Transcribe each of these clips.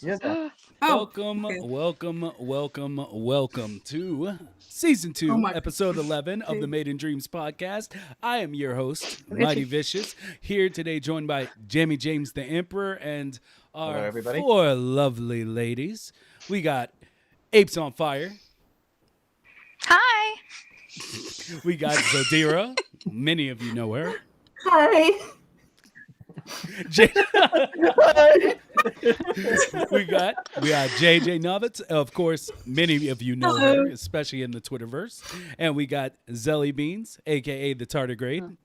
Yeah. Oh, Welcome, okay. welcome, welcome, welcome to season Oh 2, my episode 11 of the goodness. Made in Dreams podcast. I am your host, I'm itchy. Mighty Vicious, here today joined by Jamie James the Emperor and Hello, our everybody. 4 lovely ladies. We got Apes on Fire. Hi. We got Zodira. Many of you know her. Hi. J- we got JJ Novots. Of course, many of you know her, Hello. especially in the Twitterverse. And we got Zelly Beanz, aka the Tardigrade.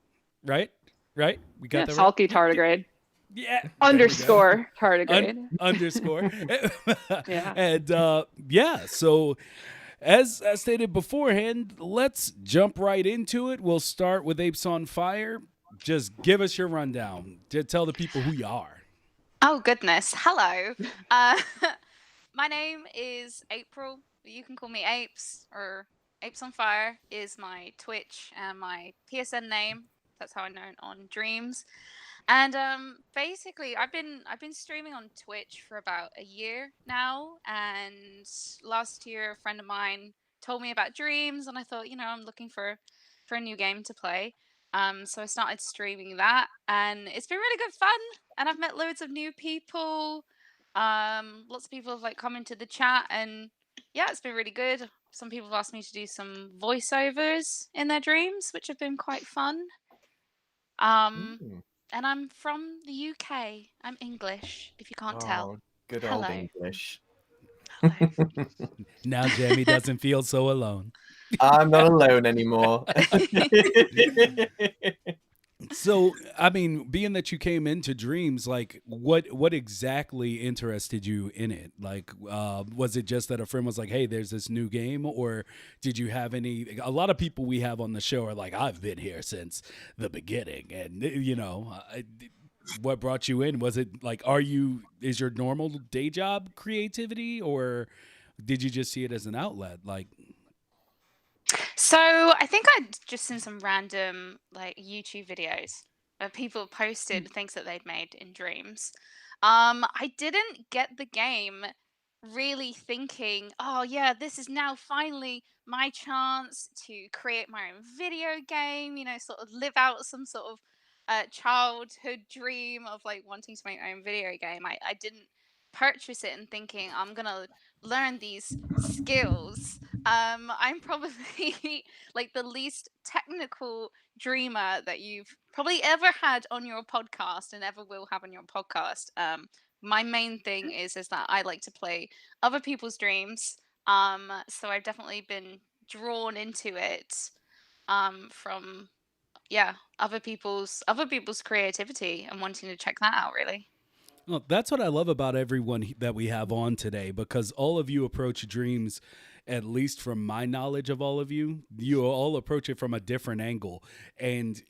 Right? Right? We got Yeah, that right? Salky tardigrade. Yeah. Underscore tardigrade. Underscore. Yeah. And yeah, so as stated beforehand, let's jump right into it. We'll start with Apes on Fire. Just give us your rundown. Tell the people who you are. Oh goodness. Hello. Uh, my name is April. You can call me Apes, or Apes on Fire is my Twitch and my PSN name. That's how I'm known on Dreams. And basically, I've been streaming on Twitch for about a year now. And last year, a friend of mine told me about Dreams, and I thought, I'm looking for a new game to play. So I started streaming that, and it's been really good fun. And I've met loads of new people. Lots of people have like come into the chat, and yeah, it's been really good. Some people have asked me to do some voiceovers in their dreams, which have been quite fun. Um, Mm. and I'm from the UK. I'm English, if you can't tell. Oh, good old Hello. English. Hello. Now Jamie doesn't feel so alone. I'm not alone anymore. So, I mean, being that you came into Dreams, like, what exactly interested you in it? Like, was it just that a friend was like, "Hey, there's this new game," or did you have any? A lot of people we have on the show are like, "I've been here since the beginning," and what brought you in? Was it like, is your normal day job creativity, or did you just see it as an outlet? Like, So I think I'd just seen some random like YouTube videos where people posted things that they'd made in dreams. I didn't get the game really thinking, oh yeah, this is now finally my chance to create my own video game, sort of live out some sort of childhood dream of like wanting to make my own video game. I didn't purchase it and thinking I'm gonna learn these skills. I'm probably like the least technical dreamer that you've probably ever had on your podcast and ever will have on your podcast. My main thing is that I like to play other people's dreams. So I've definitely been drawn into it from other people's creativity and wanting to check that out really. well, that's what I love about everyone that we have on today, because all of you approach dreams, at least from my knowledge of all of you, you all approach it from a different angle. And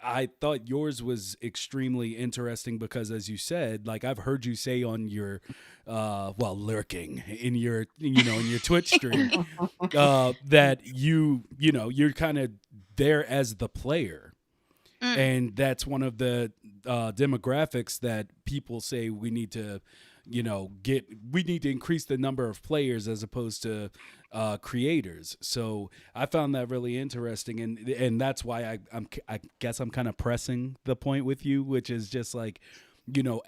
I thought yours was extremely interesting because, as you said, like I've heard you say on your, lurking in your, in your Twitch stream, that you're kind of there as the player, Mm. and that's one of the demographics that people say we need to we need to increase the number of players as opposed to creators. So I found that really interesting, and that's why I guess I'm kind of pressing the point with you, which is just like,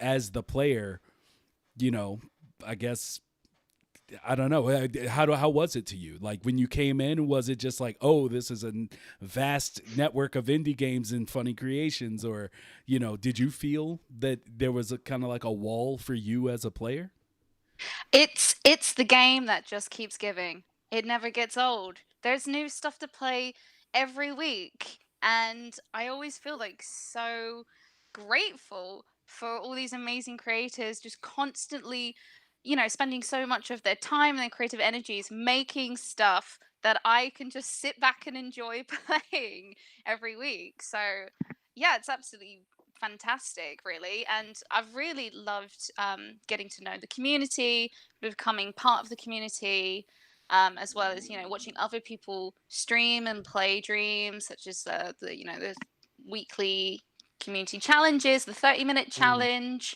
as the player, I guess I don't know. How was it to you? Like when you came in, was it just like, oh, this is a vast network of indie games and funny creations, or did you feel that there was a kind of like a wall for you as a player? It's the game that just keeps giving. It never gets old. There's new stuff to play every week, and I always feel like so grateful for all these amazing creators just constantly, spending so much of their time and their creative energies making stuff that I can just sit back and enjoy playing every week. So, yeah, it's absolutely fantastic, really. And I've really loved getting to know the community, becoming part of the community, as well as watching other people stream and play Dreams, such as the weekly community challenges, the 30-minute challenge,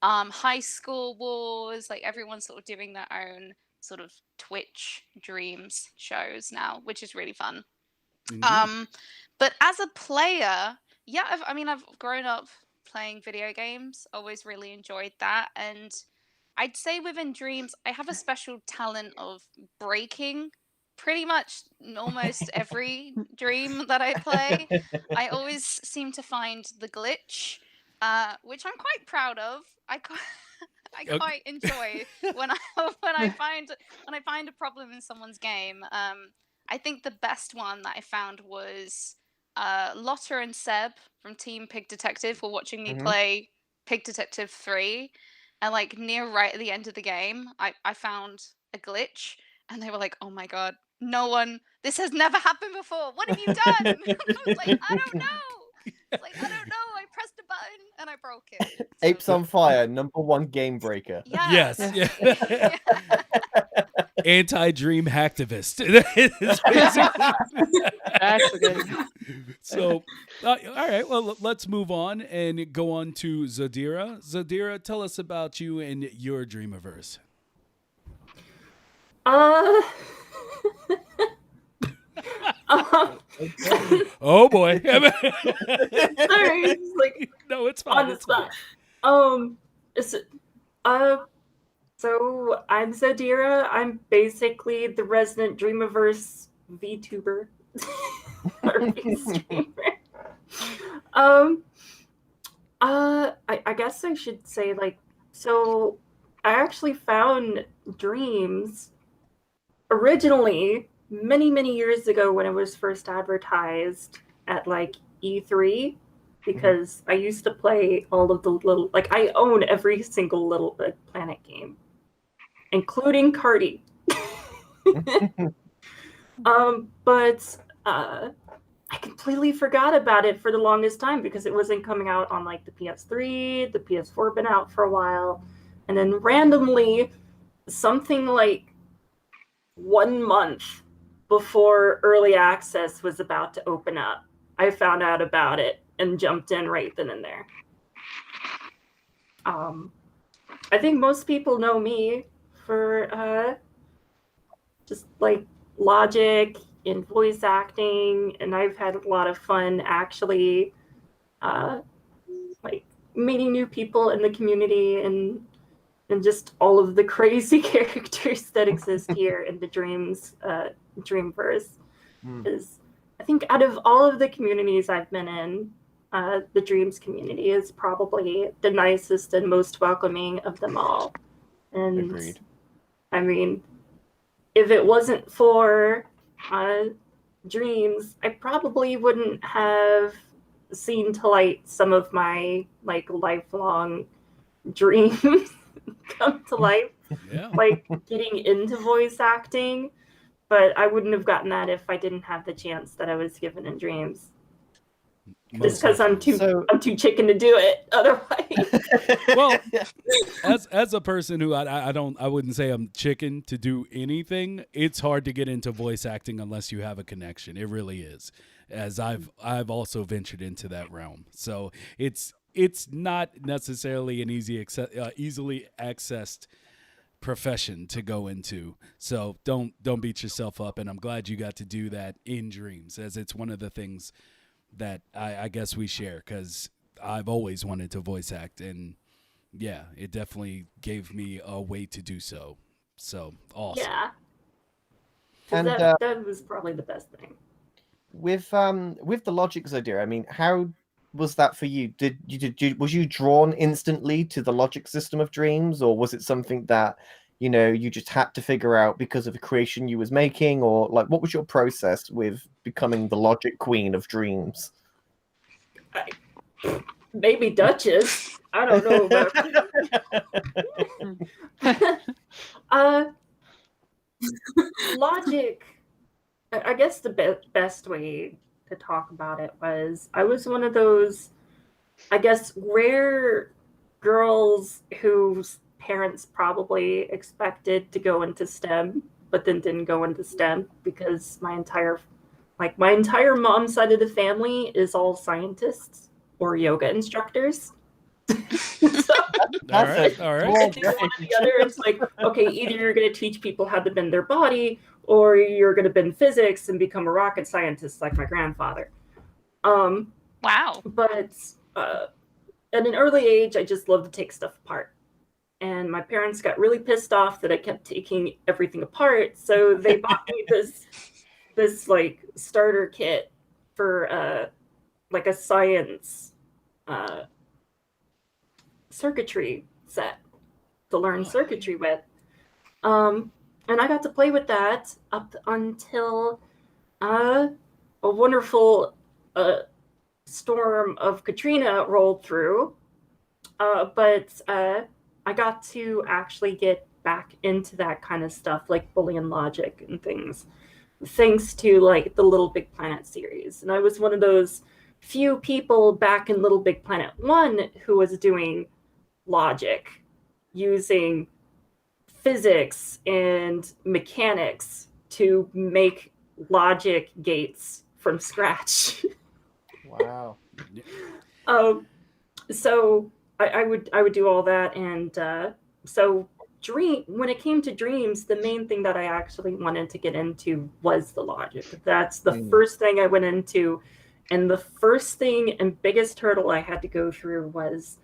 high school wars. Like everyone's sort of doing their own sort of Twitch Dreams shows now, which is really fun. Indeed. But as a player, yeah, I've grown up playing video games, always really enjoyed that. And I'd say within Dreams, I have a special talent of breaking pretty much almost every dream that I play. I always seem to find the glitch, which I'm quite proud of. I Okay. quite enjoy when I find a problem in someone's game. I think the best one that I found was Lotta and Seb from Team Pig Detective were watching me play Pig Detective 3, and like near right at the end of the game, I found a glitch, and they were like, "Oh my god, this has never happened before. What have you done?" I was like, "I don't know." It's like, "I don't know. I pressed a button and I broke it." So, Apes on Fire, #1 game breaker. yeah, Yes. definitely. Yeah. Anti-dream hacktivist. That's good. So, all right. Well, let's move on and go on to Zodira. Zodira, tell us about you and your Dreamiverse. Oh boy. Sorry, it's like No, it's fine. on the It's fine. spot. So I'm Zodira. I'm basically the resident Dreamiverse VTuber or V-streamer. I guess I should say so I actually found Dreams originally many years ago when it was first advertised at E3, because I used to play all of the little, I own every single Little Big Planet game, including Cardi. But I completely forgot about it for the longest time because it wasn't coming out on the PS3. The PS4 been out for a while, and then randomly, something 1 month before early access was about to open up, I found out about it and jumped in right then and there. I think most people know me for just logic and voice acting, and I've had a lot of fun actually meeting new people in the community and just all of the crazy characters that exist here in the Dreamverse. Is I think out of all of the communities I've been in, the Dreams community is probably the nicest and most welcoming of them all. And Agreed. I mean, if it wasn't for Dreams, I probably wouldn't have seen to light some of my lifelong dreams come to life, Yeah. getting into voice acting. But I wouldn't have gotten that if I didn't have the chance that I was given in Dreams. Just because I'm too chicken to do it otherwise. Well, as a person who I wouldn't say I'm chicken to do anything. It's hard to get into voice acting unless you have a connection. It really is, as I've also ventured into that realm. So it's not necessarily an easily accessed profession to go into. So don't beat yourself up. And I'm glad you got to do that in Dreams, as it's one of the things that I guess we share, because I've always wanted to voice act, and yeah, it definitely gave me a way to do so. So awesome. Yeah. And that was probably the best thing. with the logic, Zodira, I mean, how was that for you? Was you drawn instantly to the logic system of Dreams, or was it something that you just had to figure out because of the creation you was making, or what was your process with becoming the logic queen of Dreams? maybe Duchess. I don't know about logic. I guess the best way to talk about it was I was one of those, I guess, rare girls whose parents probably expected to go into STEM, but then didn't go into STEM because my entire mom's side of the family is all scientists or yoga instructors. So, All right. it's either one or the other. It's like, okay, either you're going to teach people how to bend their body, or you're going to bend physics and become a rocket scientist like my grandfather. Wow. But at an early age, I just loved to take stuff apart. And my parents got really pissed off that I kept taking everything apart. So they bought me this like starter kit for like a science circuitry set to learn circuitry with. And I got to play with that up until a wonderful storm of Katrina rolled through. But I got to actually get back into that kind of stuff, like Boolean logic and things, thanks to like the Little Big Planet series. And I was one of those few people back in Little Big Planet 1 who was doing logic using physics and mechanics to make logic gates from scratch. Wow. So I would do all that, and so when it came to dreams, the main thing that I actually wanted to get into was the logic. That's the first thing I went into, and the first thing and biggest hurdle I had to go through was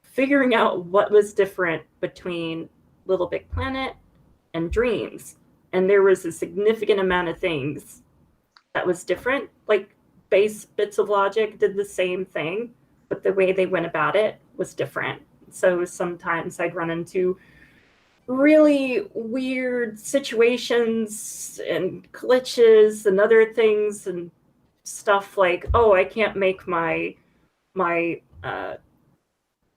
figuring out what was different between Little Big Planet and Dreams. And there was a significant amount of things that was different. Like base bits of logic did the same thing, but the way they went about it was different. So sometimes I'd run into really weird situations and glitches and other things and stuff like, oh, I can't make my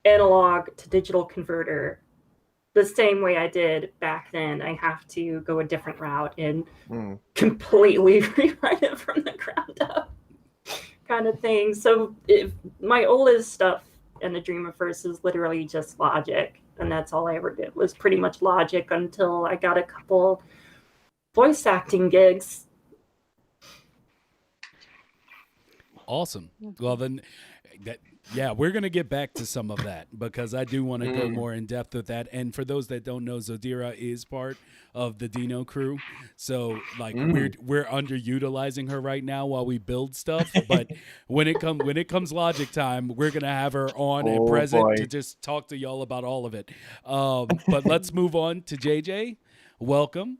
analog to digital converter the same way I did back then. I have to go a different route and completely rewrite it from the ground up, kind of thing. So my oldest stuff in the Dreamiverse is literally just logic, and that's all I ever did was pretty much logic until I got a couple voice acting gigs. Awesome. Well, then, we're going to get back to some of that because I do want to go more in depth with that. And for those that don't know, Zodira is part of the Dino crew. So like we're underutilizing her right now while we build stuff. But when it comes logic time, we're going to have her on and present to just talk to y'all about all of it. But let's move on to JJ. Welcome.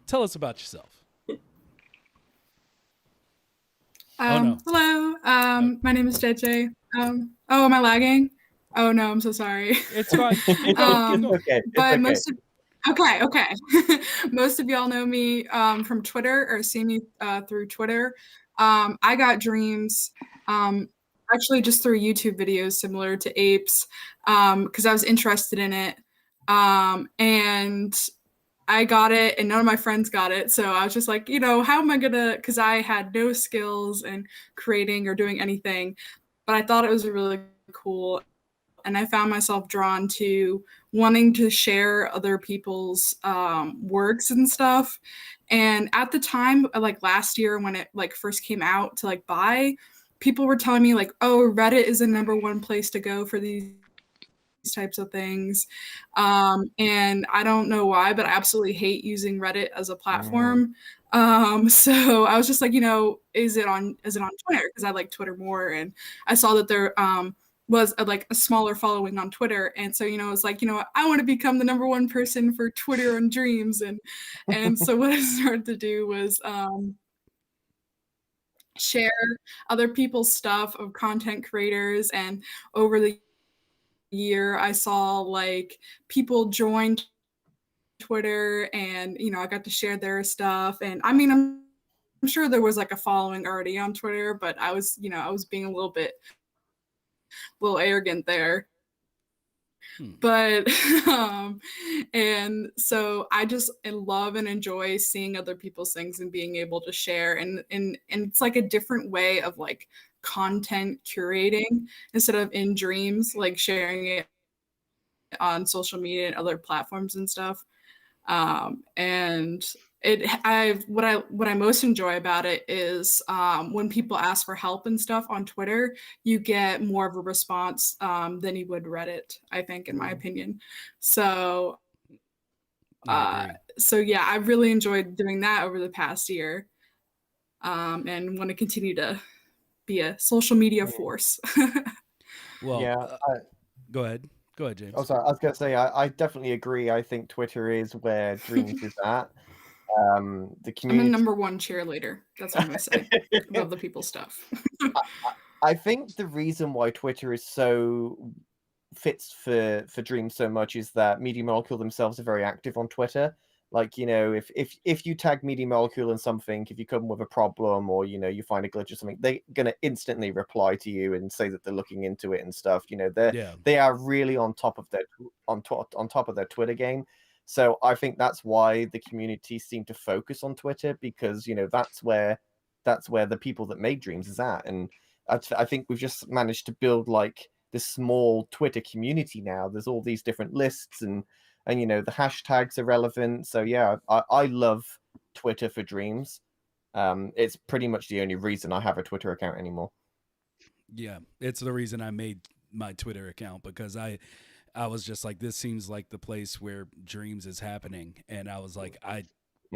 Tell us about yourself. Hello. My name is JJ. Am I lagging? Oh no, I'm so sorry. It's fine. Okay. But okay. Most of y'all know me from Twitter or see me through Twitter. I got Dreams actually just through YouTube videos similar to Apes because I was interested in it. And I got it and none of my friends got it. So I was just like, how am I gonna, because I had no skills in creating or doing anything, but I thought it was really cool. And I found myself drawn to wanting to share other people's works and stuff. And at the time, like last year when it like first came out to like buy, people were telling me like, oh, Reddit is the #1 place to go for these types of things. And I don't know why, but I absolutely hate using Reddit as a platform. So I was just like, is it on Twitter? Because I like Twitter more. And I saw that there was a smaller following on Twitter. And so, it was like, I want to become the #1 person for Twitter and Dreams. And so what I started to do was share other people's stuff of content creators. And over the year I saw like people join Twitter and I got to share their stuff. And I mean I'm sure there was like a following already on Twitter, but I was being a little bit little arrogant there. But and so I just love and enjoy seeing other people's things and being able to share, and it's like a different way of like content curating instead of in dreams, like sharing it on social media and other platforms and stuff. And what I most enjoy about it is when people ask for help and stuff on Twitter, you get more of a response than you would Reddit, I think, in my opinion. So so yeah, I've really enjoyed doing that over the past year, and want to continue to be a social media force. Well, Yeah. Go ahead, James. Oh, sorry. I was going to say, I definitely agree. I think Twitter is where Dreams is at. The I'm a community. number one cheerleader. That's what I'm going to say. Love the people stuff. I think the reason why Twitter is so fits for Dreams so much is that Media Molecule themselves are very active on Twitter. Like, you know, if you tag Media Molecule in something, if you come with a problem or, you know, you find a glitch or something, they're gonna instantly reply to you and say that they're looking into it and stuff. You know, they are really on top of their Twitter game. So I think that's why the community seem to focus on Twitter, because, you know, that's where the people that made Dreams is at. And I think we've just managed to build like this small Twitter community now. There's all these different lists, and you know, the hashtags are relevant. So yeah, I love Twitter for Dreams. It's pretty much the only reason I have a Twitter account anymore. Yeah, it's the reason I made my Twitter account, because I was just like, this seems like the place where Dreams is happening, and I was like, I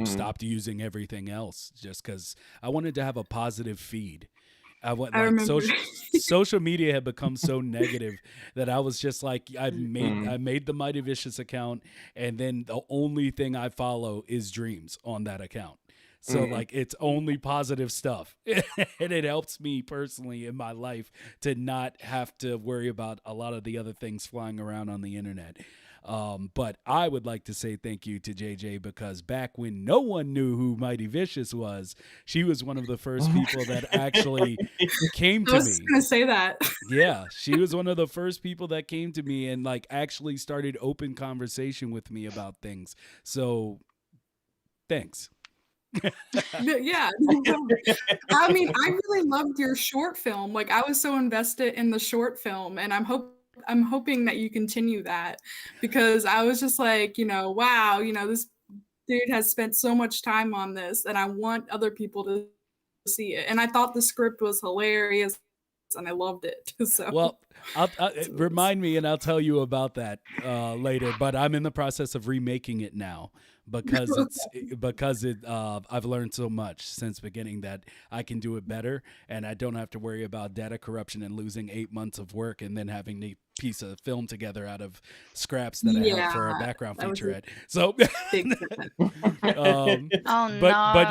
stopped using everything else just because I wanted to have a positive feed. I remember social media had become so negative that I was just like, I made the Mighty Vicious account, and then the only thing I follow is Dreams on that account. So like, it's only positive stuff, and it helps me personally in my life to not have to worry about a lot of the other things flying around on the internet. But I would like to say thank you to JJ, because back when no one knew who Mighty Vicious was, she was one of the first people that actually came to me. I was going to say that. Yeah, she was one of the first people that came to me and like actually started open conversation with me about things. So thanks. Yeah. I mean, I really loved your short film. Like, I was so invested in the short film, and I'm hoping that you continue that, because I was just like, you know, wow, you know, this dude has spent so much time on this, and I want other people to see it. And I thought the script was hilarious, and I loved it. So, well, remind me, and I'll tell you about that later. But I'm in the process of remaking it now, because I've learned so much since beginning that I can do it better, and I don't have to worry about data corruption and losing 8 months of work and then having to piece of film together out of scraps that I have for a background featurette. So, but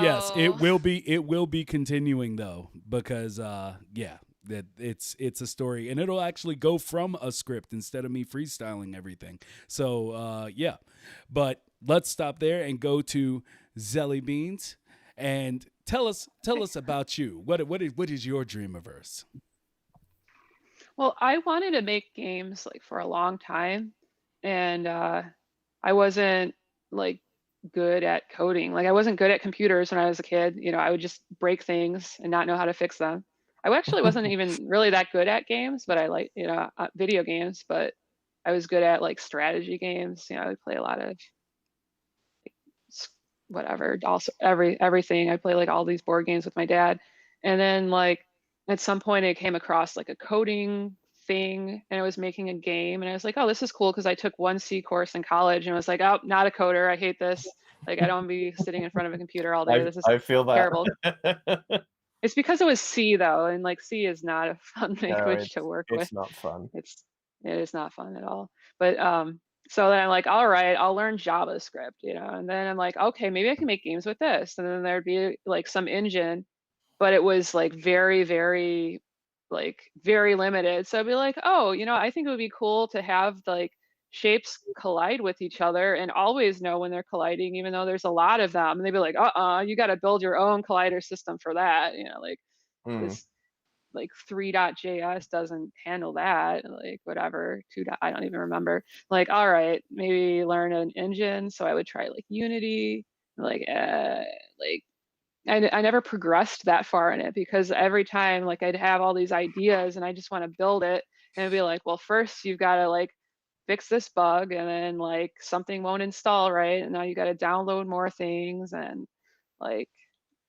yes, it will be continuing though, because that it's a story, and it'll actually go from a script instead of me freestyling everything. So yeah, but let's stop there and go to Zelly Beanz and tell us about you. What is your Dreamiverse? Well, I wanted to make games like for a long time, and I wasn't like good at coding. Like, I wasn't good at computers when I was a kid. You know, I would just break things and not know how to fix them. I actually wasn't even really that good at games, but I like, you know, video games, but I was good at like strategy games. You know, I would play a lot of whatever, also everything. I play like all these board games with my dad. And then like at some point I came across like a coding thing, and I was making a game, and I was like, oh, this is cool, because I took one C course in college, and I was like, oh, not a coder. I hate this. Like, I don't want to be sitting in front of a computer all day. This is terrible. It's because it was C though, and like C is not a fun language to work with. It's not fun. It is not fun at all. But so then I'm like, all right, I'll learn JavaScript, you know, and then I'm like, okay, maybe I can make games with this. And then there'd be like some engine, but it was like very, very, like very limited. So I'd be like, oh, you know, I think it would be cool to have like shapes collide with each other and always know when they're colliding, even though there's a lot of them. And they'd be like, you got to build your own collider system for that, you know, like this. like 3.js doesn't handle that, like whatever, 2. I don't even remember. Like, all right, maybe learn an engine. So I would try like Unity, like I never progressed that far in it, because every time like I'd have all these ideas and I just want to build it, and it'd be like, well, first you've got to like fix this bug, and then like something won't install right, and now you got to download more things, and like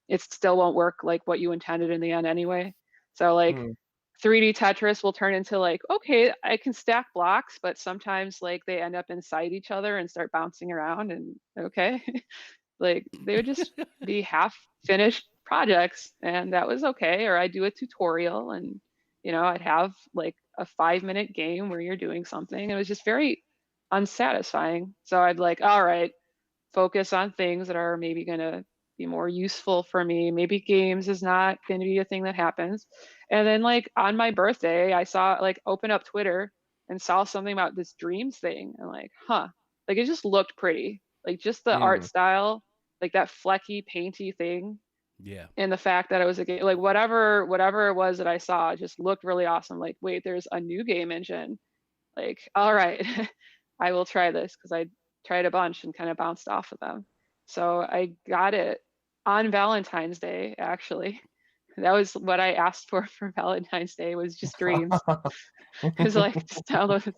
it still won't work like what you intended in the end anyway. So like 3D Tetris will turn into like, okay, I can stack blocks, but sometimes like they end up inside each other and start bouncing around, and okay. Like they would just be half finished projects, and that was okay. Or I'd do a tutorial, and I'd have like a 5-minute game where you're doing something. It was just very unsatisfying. So I'd like, all right, focus on things that are maybe going to be more useful for me. Maybe games is not going to be a thing that happens. And then like on my birthday, I saw like open up Twitter and saw something about this dreams thing, and like, like it just looked pretty. Like just the art style, like that flecky, painty thing. Yeah. And the fact that it was a game, like whatever it was that I saw, just looked really awesome. Like, wait, there's a new game engine. Like, all right, I will try this, because I tried a bunch and kind of bounced off of them. So I got it on Valentine's Day, actually. That was what I asked for Valentine's Day, was just dreams. It was like, just download it.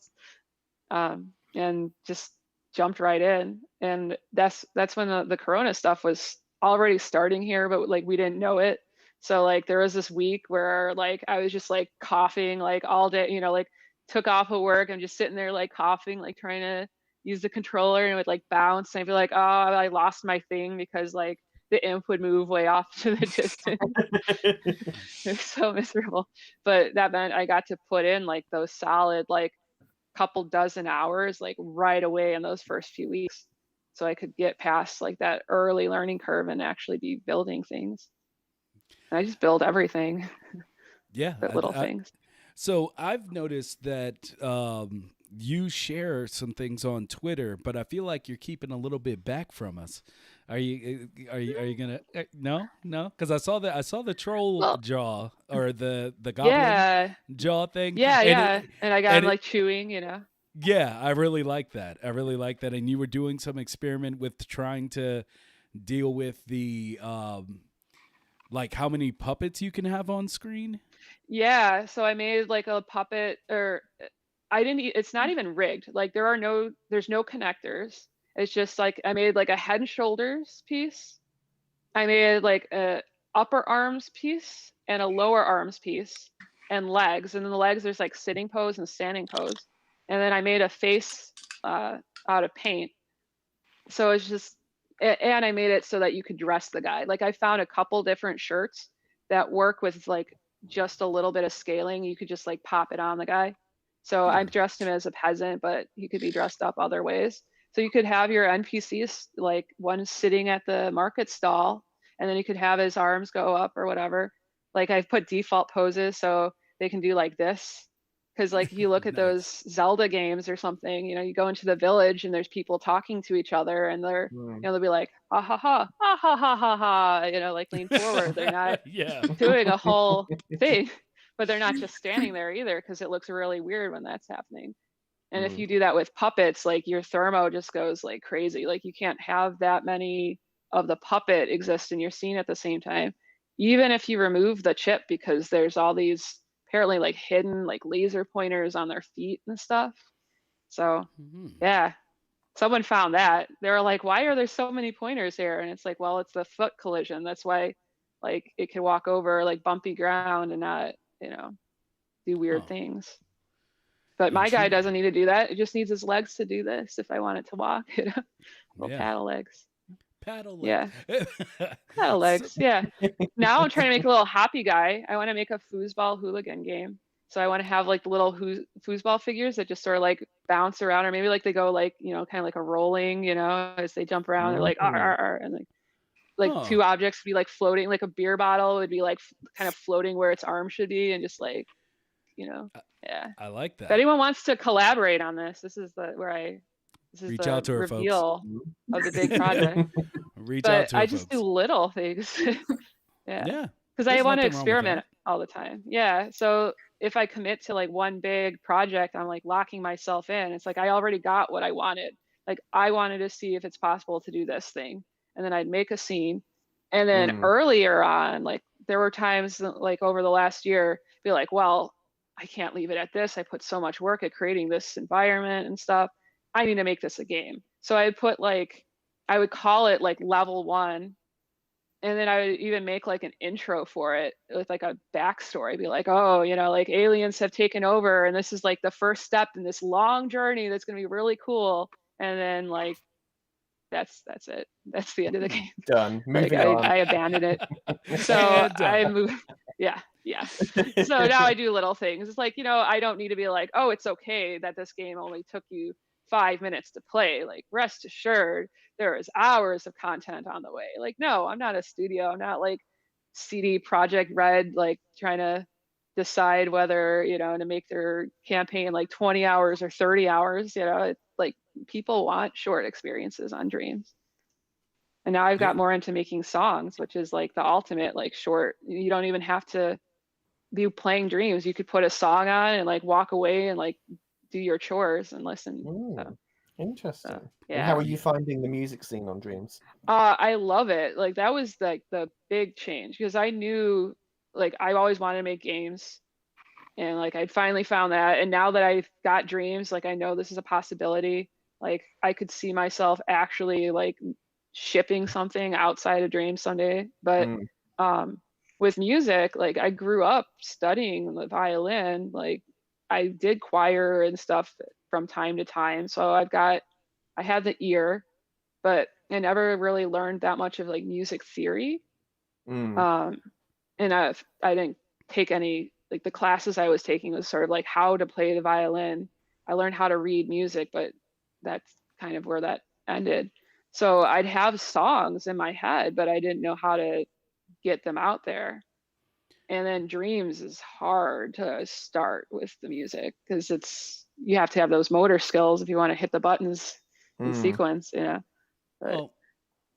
And just jumped right in. And that's when the Corona stuff was already starting here, but like we didn't know it. So like there was this week where like I was just like coughing like all day, like took off of work and just sitting there like coughing, like trying to use the controller, and it would like bounce, and I'd be like, oh, I lost my thing, because like the imp would move way off to the distance. It was so miserable. But that meant I got to put in like those solid like couple dozen hours like right away in those first few weeks, so I could get past like that early learning curve and actually be building things. And I just build everything. Yeah. But little things. So I've noticed that you share some things on Twitter, but I feel like you're keeping a little bit back from us. Are you gonna no? Because I saw the troll jaw, or the goblin jaw thing. Yeah. And I got him like chewing, Yeah, I really like that. And you were doing some experiment with trying to deal with the like how many puppets you can have on screen. Yeah, so I made like a puppet, or it's not even rigged. Like there's no connectors. It's just like I made like a head and shoulders piece. I made like a upper arms piece and a lower arms piece, and legs. And then the legs, there's like sitting pose and standing pose. And then I made a face out of paint. So it's just, and I made it so that you could dress the guy. Like I found a couple different shirts that work with like just a little bit of scaling. You could just like pop it on the guy. So I dressed him as a peasant, but he could be dressed up other ways. So you could have your NPCs, like one sitting at the market stall, and then you could have his arms go up or whatever. Like I've put default poses so they can do like this. Because like if you look at those Zelda games or something, you go into the village and there's people talking to each other, and they're, they'll be like, ah ha ha, ah ha ha ha ha, like lean forward. They're not doing a whole thing, but they're not just standing there either, because it looks really weird when that's happening. And if you do that with puppets, like your thermo just goes like crazy. Like you can't have that many of the puppet exist in your scene at the same time, even if you remove the chip, because there's all these apparently like hidden like laser pointers on their feet and stuff. So yeah, someone found that. They were like, why are there so many pointers here? And it's like, well, it's the foot collision. That's why like it can walk over like bumpy ground and not, do weird things. But my guy doesn't need to do that. It just needs his legs to do this if I want it to walk, Little paddle legs. Paddle legs. Yeah. Paddle legs, yeah. Now I'm trying to make a little hoppy guy. I want to make a foosball hooligan game. So I want to have like the little foosball figures that just sort of like bounce around, or maybe like they go like, kind of like a rolling, as they jump around. They're like, and like two objects would be like floating, like a beer bottle would be like kind of floating where its arm should be, and just like, yeah. I like that. If anyone wants to collaborate on this, this is the Reach out to her, reveal of the big project. Out to her, I just do little things. Yeah. Because I want to experiment all the time. Yeah. So if I commit to like one big project, I'm like locking myself in. It's like I already got what I wanted. Like I wanted to see if it's possible to do this thing. And then I'd make a scene. And then earlier on, like there were times like over the last year, be like, well, I can't leave it at this. I put so much work at creating this environment and stuff. I need to make this a game. So I put like, I would call it like level 1. And then I would even make like an intro for it with like a backstory, be like, oh, you know, like aliens have taken over and this is like the first step in this long journey that's going to be really cool. And then like, that's it. That's the end of the game. Done. Like Moving on. I abandoned it. So I moved. Yeah. So now I do little things. It's like, you know, I don't need to be like, oh, it's okay that this game only took you 5 minutes to play. Like, rest assured, there is hours of content on the way. Like, no, I'm not a studio. I'm not like CD Projekt Red, like trying to decide whether, you know, to make their campaign like 20 hours or 30 hours. You know, it's like people want short experiences on Dreams. And now I've got more into making songs, which is like the ultimate like short. You don't even have to be playing Dreams. You could put a song on and like walk away and like do your chores and listen. So, interesting. yeah. And how are you finding the music scene on Dreams? I love it. Like that was like the big change because I knew like I always wanted to make games and like I finally found that. And now that I've got Dreams, like I know this is a possibility. Like I could see myself actually like shipping something outside of Dreams someday. But with music, like I grew up studying the violin. Like I did choir and stuff from time to time. So I had the ear, but I never really learned that much of like music theory. And I didn't take any, like the classes I was taking was sort of like how to play the violin. I learned how to read music, but that's kind of where that ended. So I'd have songs in my head, but I didn't know how to get them out there. And then Dreams is hard to start with the music because you have to have those motor skills if you want to hit the buttons in sequence, you know. But, Well,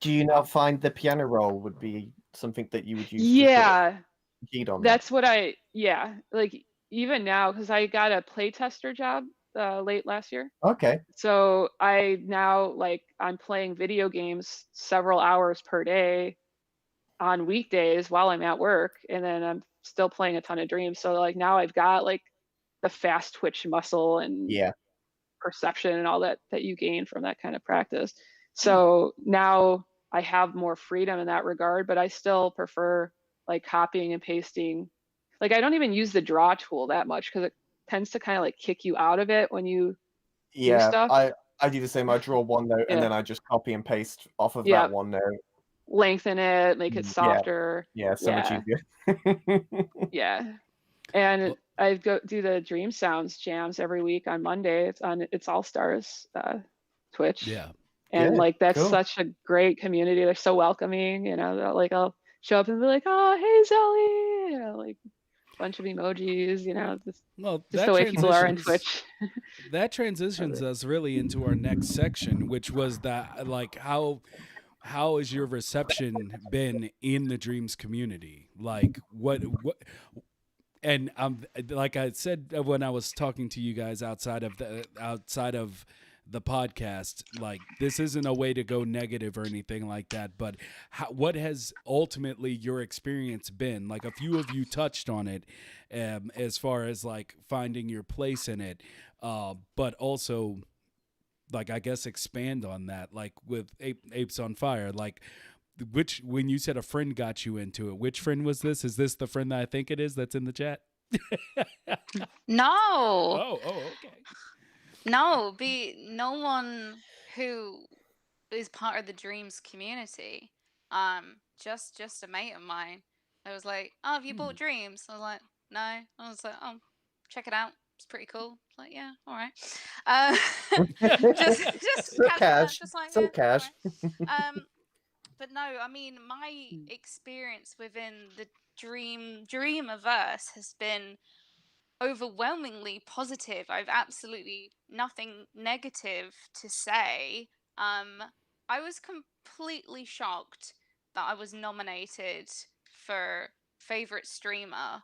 do you not find the piano roll would be something that you would use? Yeah, to on that's what like even now because I got a playtester job late last year. Okay. So I now like I'm playing video games several hours per day on weekdays while I'm at work, and then I'm still playing a ton of Dreams. So like now I've got like the fast twitch muscle and perception and all that you gain from that kind of practice. So now I have more freedom in that regard, but I still prefer like copying and pasting. Like I don't even use the draw tool that much because it tends to kind of like kick you out of it when you do stuff. I do the same. I draw one note and then I just copy and paste off of that one note. Lengthen it, make it softer. Yeah, so much easier. Yeah. And I do the Dream Sounds jams every week on Monday. It's All Stars Twitch. Yeah. And like that's such a great community. They're so welcoming, you know. Like I'll show up and be like, "Oh, hey Zelly," you know, like a bunch of emojis, you know. Just the way people are on Twitch. That transitions us really into our next section, which was that like how has your reception been in the Dreams community? Like what and like I said when I was talking to you guys outside of the podcast, like this isn't a way to go negative or anything like that, but what has ultimately your experience been? Like a few of you touched on it as far as like finding your place in it, but also like I guess expand on that, like with Apes on Fire, like when you said a friend got you into it, which friend was this? Is this the friend that I think it is that's in the chat? No. Oh, okay. No, no one who is part of the Dreams community. Just a mate of mine. I was like, "Oh, have you bought Dreams?" I was like, "No." I was like, "Oh, check it out. It's pretty cool." I was like, "Yeah, all right." Just so cash. Just like, so yeah, cash. right. But no, I mean, my experience within the Dreamiverse has been overwhelmingly positive. I've absolutely nothing negative to say. I was completely shocked that I was nominated for favorite streamer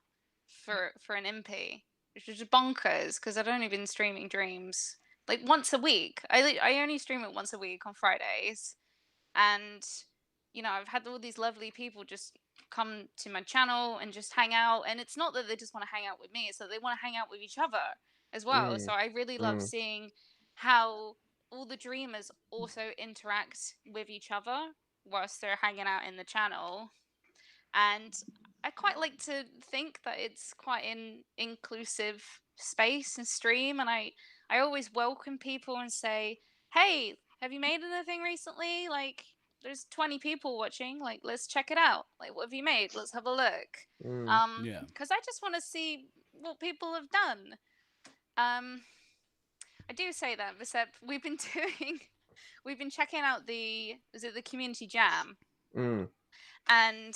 for an MP, which is bonkers because I'd only been streaming Dreams like once a week. I only stream it once a week on Fridays, and I've had all these lovely people just come to my channel and just hang out, and it's not that they just want to hang out with me, it's that they want to hang out with each other as well. So I really love seeing how all the dreamers also interact with each other whilst they're hanging out in the channel. And I quite like to think that it's quite an inclusive space and stream, and I always welcome people and say, hey, have you made anything recently? Like, there's 20 people watching, like, let's check it out. Like, what have you made? Let's have a look. Yeah. Because I just want to see what people have done. I do say that, Visep, we've been checking out the community jam, and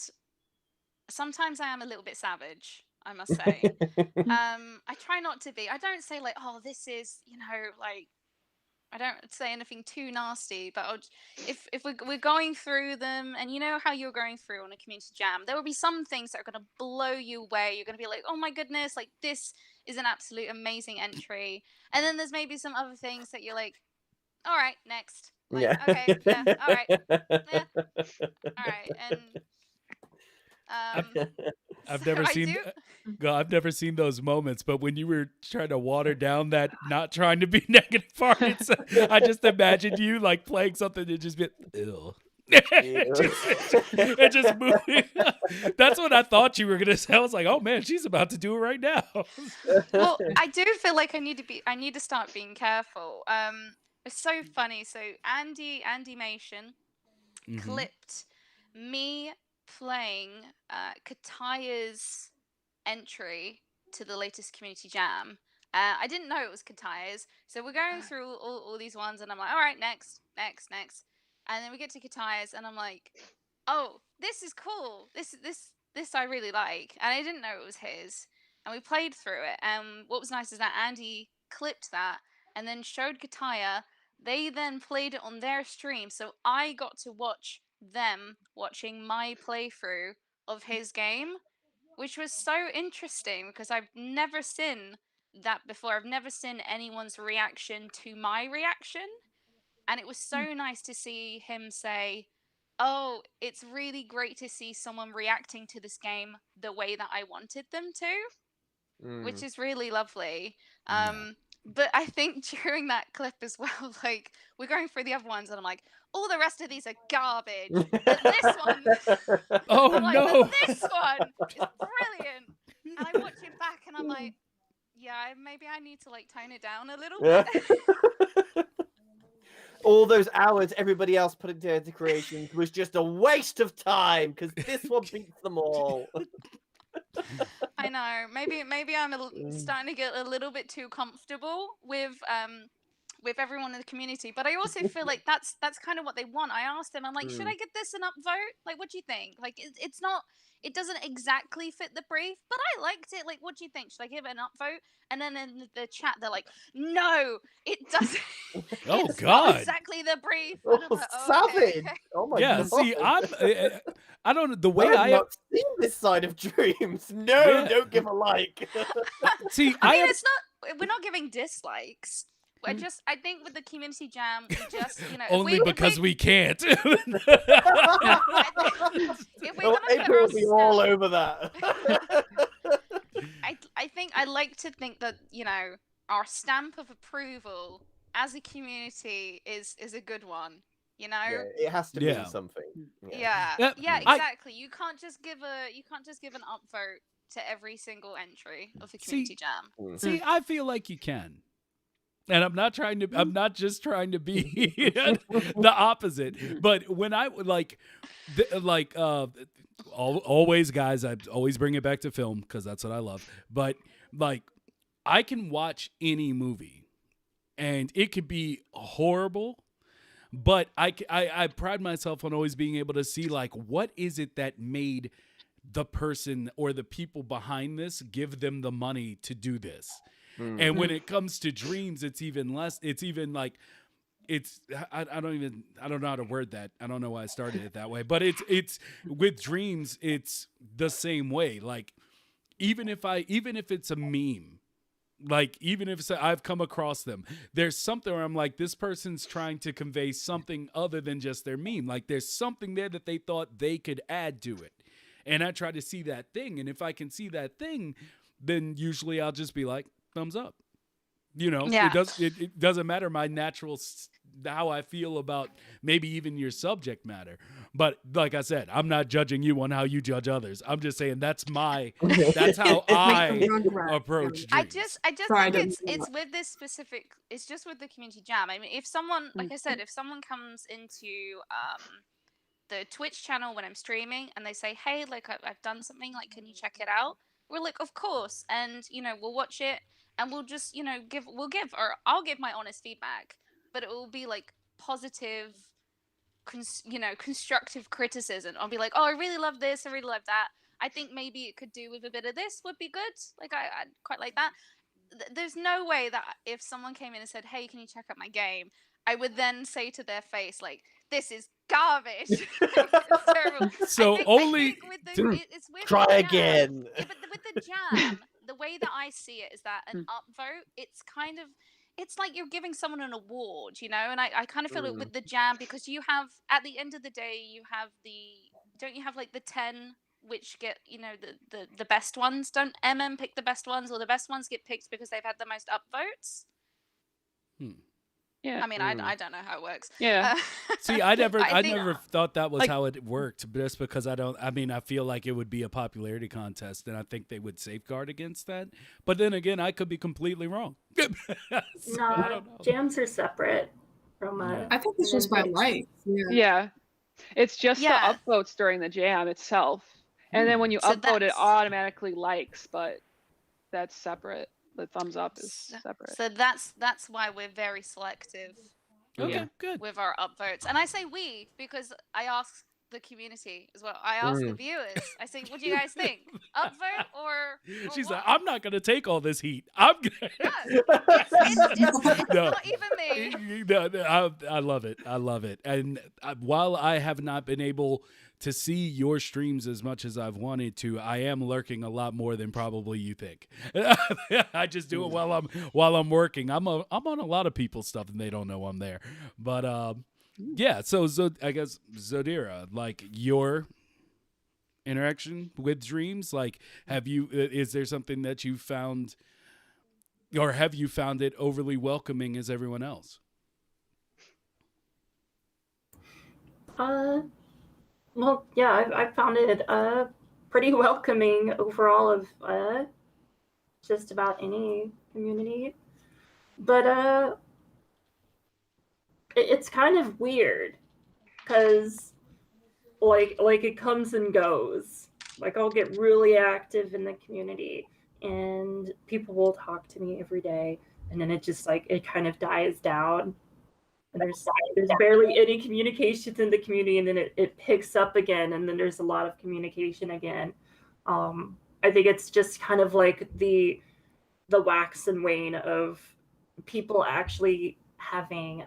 sometimes I am a little bit savage, I must say. I try not to be. I don't say like, oh, this is, like, I don't say anything too nasty, but if we're going through them, and you know how you're going through on a community jam, there will be some things that are going to blow you away. You're going to be like, oh my goodness, like this is an absolute amazing entry. And then there's maybe some other things that you're like, all right, next. Like, okay, yeah, all right, yeah, all right, and I've never seen. I've never seen those moments, but when you were trying to water down that not trying to be negative part, I just imagined you like playing something and just be ill. and just moving. That's what I thought you were gonna say. I was like, oh man, she's about to do it right now. Well, I do feel like I need to start being careful. It's so funny. So Andy Mation clipped me playing Kataya's entry to the latest community jam. I didn't know it was Kataya's, so we're going through all these ones, and I'm like, all right, next, and then we get to Kataya's, and I'm like, oh, this is cool. This I really like, and I didn't know it was his. And we played through it, and what was nice is that Andy clipped that and then showed Kataya. They then played it on their stream, so I got to watch them watching my playthrough of his game, which was so interesting because I've never seen that before. I've never seen anyone's reaction to my reaction, and it was so nice to see him say, oh, it's really great to see someone reacting to this game the way that I wanted them to, which is really lovely. But I think during that clip as well, like, we're going through the other ones, and I'm like, all the rest of these are garbage. But this one, oh I'm like, no, but this one is brilliant. And I watch it back, and I'm like, yeah, maybe I need to like tone it down a little bit. All those hours everybody else put into their creations was just a waste of time because this one beats them all. I know. Maybe I'm starting to get a little bit too comfortable with everyone in the community, but I also feel like that's kind of what they want. I asked them, I'm like, should I get this an upvote? Like, what do you think? Like, it's not, it doesn't exactly fit the brief, but I liked it. Like, what do you think? Should I give it an upvote? And then in the chat, they're like, no, it doesn't. Oh it's God, not exactly the brief. And I'm like, savage! okay. Oh my yeah, God. see, I don't know the way I've not seen this side of Dreams. No, don't give a like. See, I mean, it's not. We're not giving dislikes. I think with the community jam, we just, only because we can't. If we're gonna April will be all over that. I think I like to think that our stamp of approval as a community is a good one. Yeah, it has to mean something. Yeah, exactly. You can't just give an upvote to every single entry of the community jam. See, I feel like you can. And I'm not just trying to be the opposite. But when I always, guys, I always bring it back to film because that's what I love. But like, I can watch any movie and it could be horrible, but I pride myself on always being able to see like, what is it that made the person or the people behind this give them the money to do this? And when it comes to Dreams, it's even less. It's even like, I don't know how to word that. I don't know why I started it that way, but it's with Dreams, it's the same way. Like, even if it's a meme, like even if I've come across them, there's something where I'm like, this person's trying to convey something other than just their meme. Like there's something there that they thought they could add to it. And I try to see that thing. And if I can see that thing, then usually I'll just be like, thumbs up. Yeah. It doesn't matter my natural, how I feel about maybe even your subject matter. But like I said, I'm not judging you on how you judge others. I'm just saying that's how I approach Like dreams. I just Sorry, I think didn't it's with this specific. It's just with the community jam. I mean, if someone, like I said, if someone comes into the Twitch channel when I'm streaming and they say, "Hey, like I've done something. Like, can you check it out?" We're like, "Of course," and we'll watch it and we'll just or I'll give my honest feedback, but it will be like positive, constructive criticism. I'll be like, "Oh, I really love this. I really love that. I think maybe it could do with a bit of this. Would be good. Like I'd quite like that." There's no way that if someone came in and said, "Hey, can you check out my game?" I would then say to their face, like, "This is garbage." It's terrible. So I think it's with Try the jam. again. Yeah, but with the jam, the way that I see it is that an upvote, it's like you're giving someone an award, and I kind of feel it with the jam, because you have, at the end of the day, don't you have like the 10 which get, the best ones? Don't pick the best ones, or the best ones get picked because they've had the most upvotes? Yeah. I mean, I don't know how it works. Yeah. See, I never think- thought that was Like- how it worked, just because I feel like it would be a popularity contest, and I think they would safeguard against that. But then again, I could be completely wrong. So, I don't know. Jams are separate from. I think it's just by likes. Yeah. Yeah. It's just Yeah. the upvotes during the jam itself. And then when you So upvote, it that's- automatically likes, but that's separate. The thumbs up is separate. So that's why we're very selective Okay, Yeah. good. with our upvotes. And I say we because I ask the community as well. I ask the viewers. I say, "What do you guys think? Upvote or She's what?" like, I'm not gonna take all this heat. I'm gonna. It's No. not even me. No, I love it. I love it. And while I have not been able to see your streams as much as I've wanted to, I am lurking a lot more than probably you think. I just do it while I'm working. I'm on a lot of people's stuff and they don't know I'm there. But yeah. So I guess Zodira, like your interaction with dreams, like is there something that you found, or have you found it overly welcoming as everyone else? Well, yeah, I found it pretty welcoming overall of just about any community, but it's kind of weird because like it comes and goes. Like I'll get really active in the community and people will talk to me every day, and then it just it kind of dies down. And there's barely any communication in the community, and then it picks up again, and then there's a lot of communication again. I think it's just kind of like the wax and wane of people actually having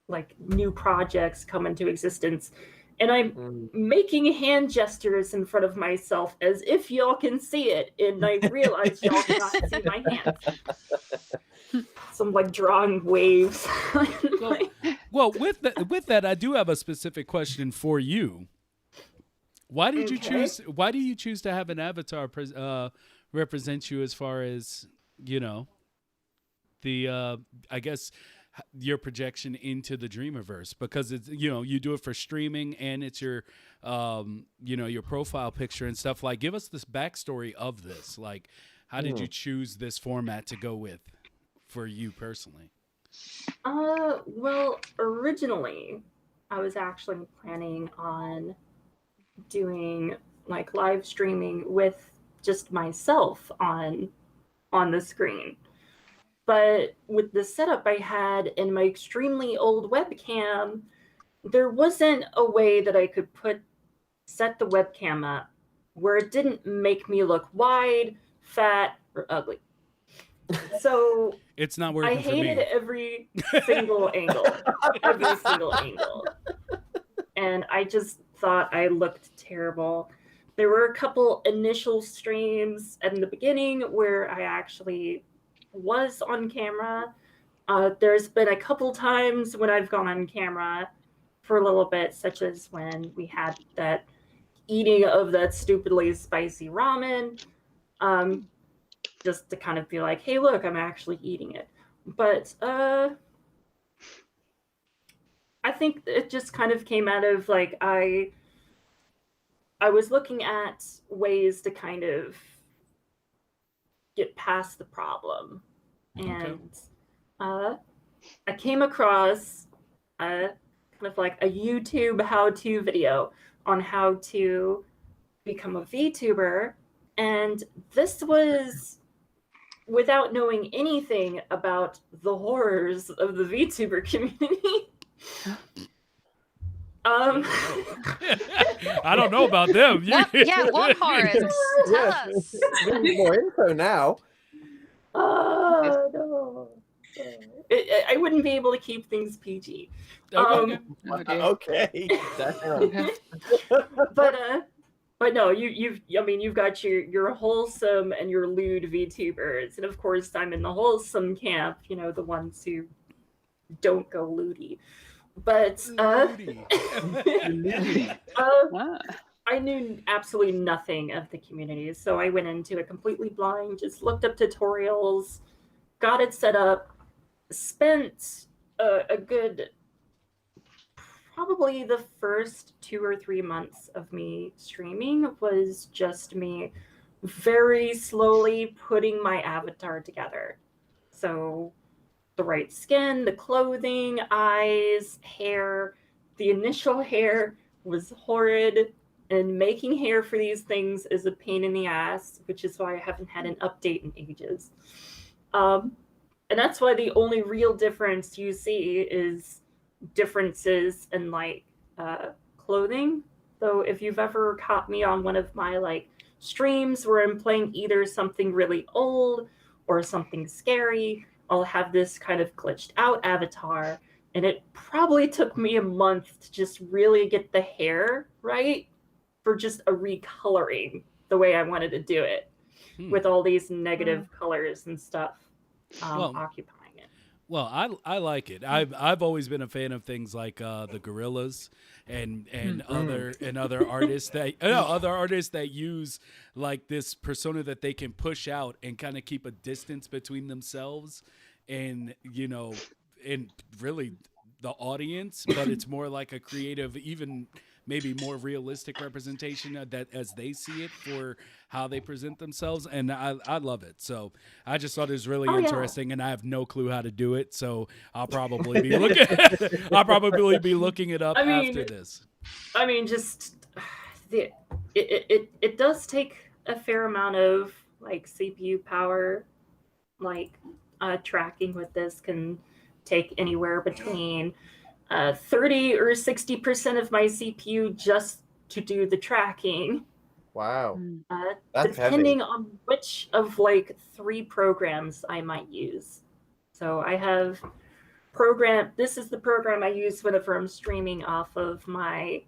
like new projects come into existence. And I'm making hand gestures in front of myself as if y'all can see it, and I realize y'all cannot see my hands. Some like drawing waves. Well, with that, I do have a specific question for you. Why did you choose? Why do you choose to have an avatar represent you as far as the I guess your projection into the Dreamiverse? Because it's you do it for streaming and it's your your profile picture and stuff. Like, give us this backstory of this. Like, how did you choose this format to go with for you personally? Well, originally I was actually planning on doing like live streaming with just myself on the screen. But with the setup I had in my extremely old webcam, there wasn't a way that I could set the webcam up where it didn't make me look wide, fat, or ugly. So it's not working I for me. hated every single angle. And I just thought I looked terrible. there were a couple initial streams in the beginning where I actually was on camera. There's been a couple times when I've gone on camera for a little bit, such as when we had that eating of that stupidly spicy ramen, just to kind of be like, hey, look, I'm actually eating it. But I think it just kind of came out of like I was looking at ways to kind of get past the problem. And I came across kind of like a YouTube how-to video on how to become a VTuber. And this was without knowing anything about the horrors of the VTuber community. I don't know about them. What horrors? Tell us. We need more info now. No. I wouldn't be able to keep things PG. Okay. But no, you've got your wholesome and your lewd VTubers, and of course I'm in the wholesome camp, the ones who don't go lewdy. But I knew absolutely nothing of the community, so I went into it completely blind, just looked up tutorials, got it set up, spent a good, probably the first 2 or 3 months of me streaming was just me very slowly putting my avatar together. So the right skin, the clothing, eyes, hair. The initial hair was horrid, and making hair for these things is a pain in the ass, which is why I haven't had an update in ages. And that's why the only real difference you see is differences in like clothing. So if you've ever caught me on one of my like streams where I'm playing either something really old or something scary, I'll have this kind of glitched out avatar, and it probably took me a month to just really get the hair right for just a recoloring the way I wanted to do it with all these negative colors and stuff occupying it. Well, I like it. I've always been a fan of things like the Gorillas and other artists that use like this persona that they can push out and kind of keep a distance between themselves and and really the audience, but it's more like a creative, even maybe more realistic representation of that as they see it for how they present themselves, and I love it. So I just thought it was really interesting, and I have no clue how to do it, so I'll probably be looking it up after this. I mean, just it does take a fair amount of like CPU power. Like tracking with this can take anywhere between 30 or 60% of my CPU just to do the tracking. Wow. That's depending heavy. on which of like 3 programs I might use. So I have this is the program I use whenever I'm streaming off of my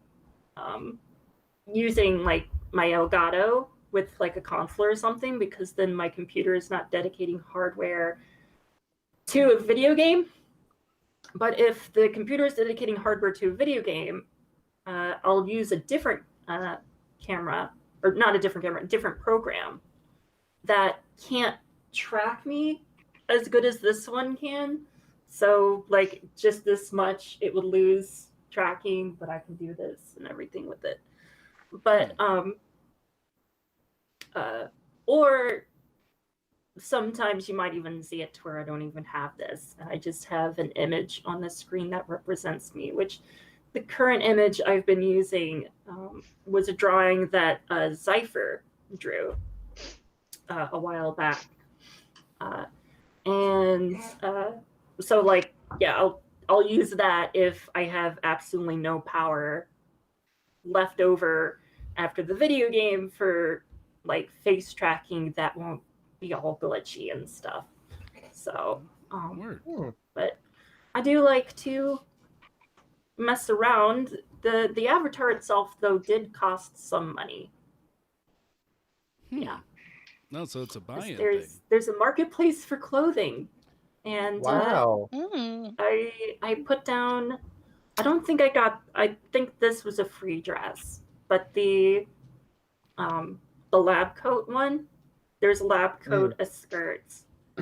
using like my Elgato with like a console or something, because then my computer is not dedicating hardware to a video game. But if the computer is dedicating hardware to a video game, I'll use a different camera, or not a different camera, a different program that can't track me as good as this one can. So like just this much, it would lose tracking, but I can do this and everything with it. But or sometimes you might even see it to where I don't even have this. I just have an image on the screen that represents me, which the current image I've been using was a drawing that Zypher drew a while back. So like, yeah, I'll use that if I have absolutely no power left over after the video game for like face tracking that won't be all glitchy and stuff. So, but I do like to mess around. The avatar itself, though, did cost some money. Yeah. No, so it's a buy-in There's thing. there's a marketplace for clothing, and Wow. I put down. I don't think I got. I think this was a free dress, but the lab coat one. There's a lab coat, a skirt,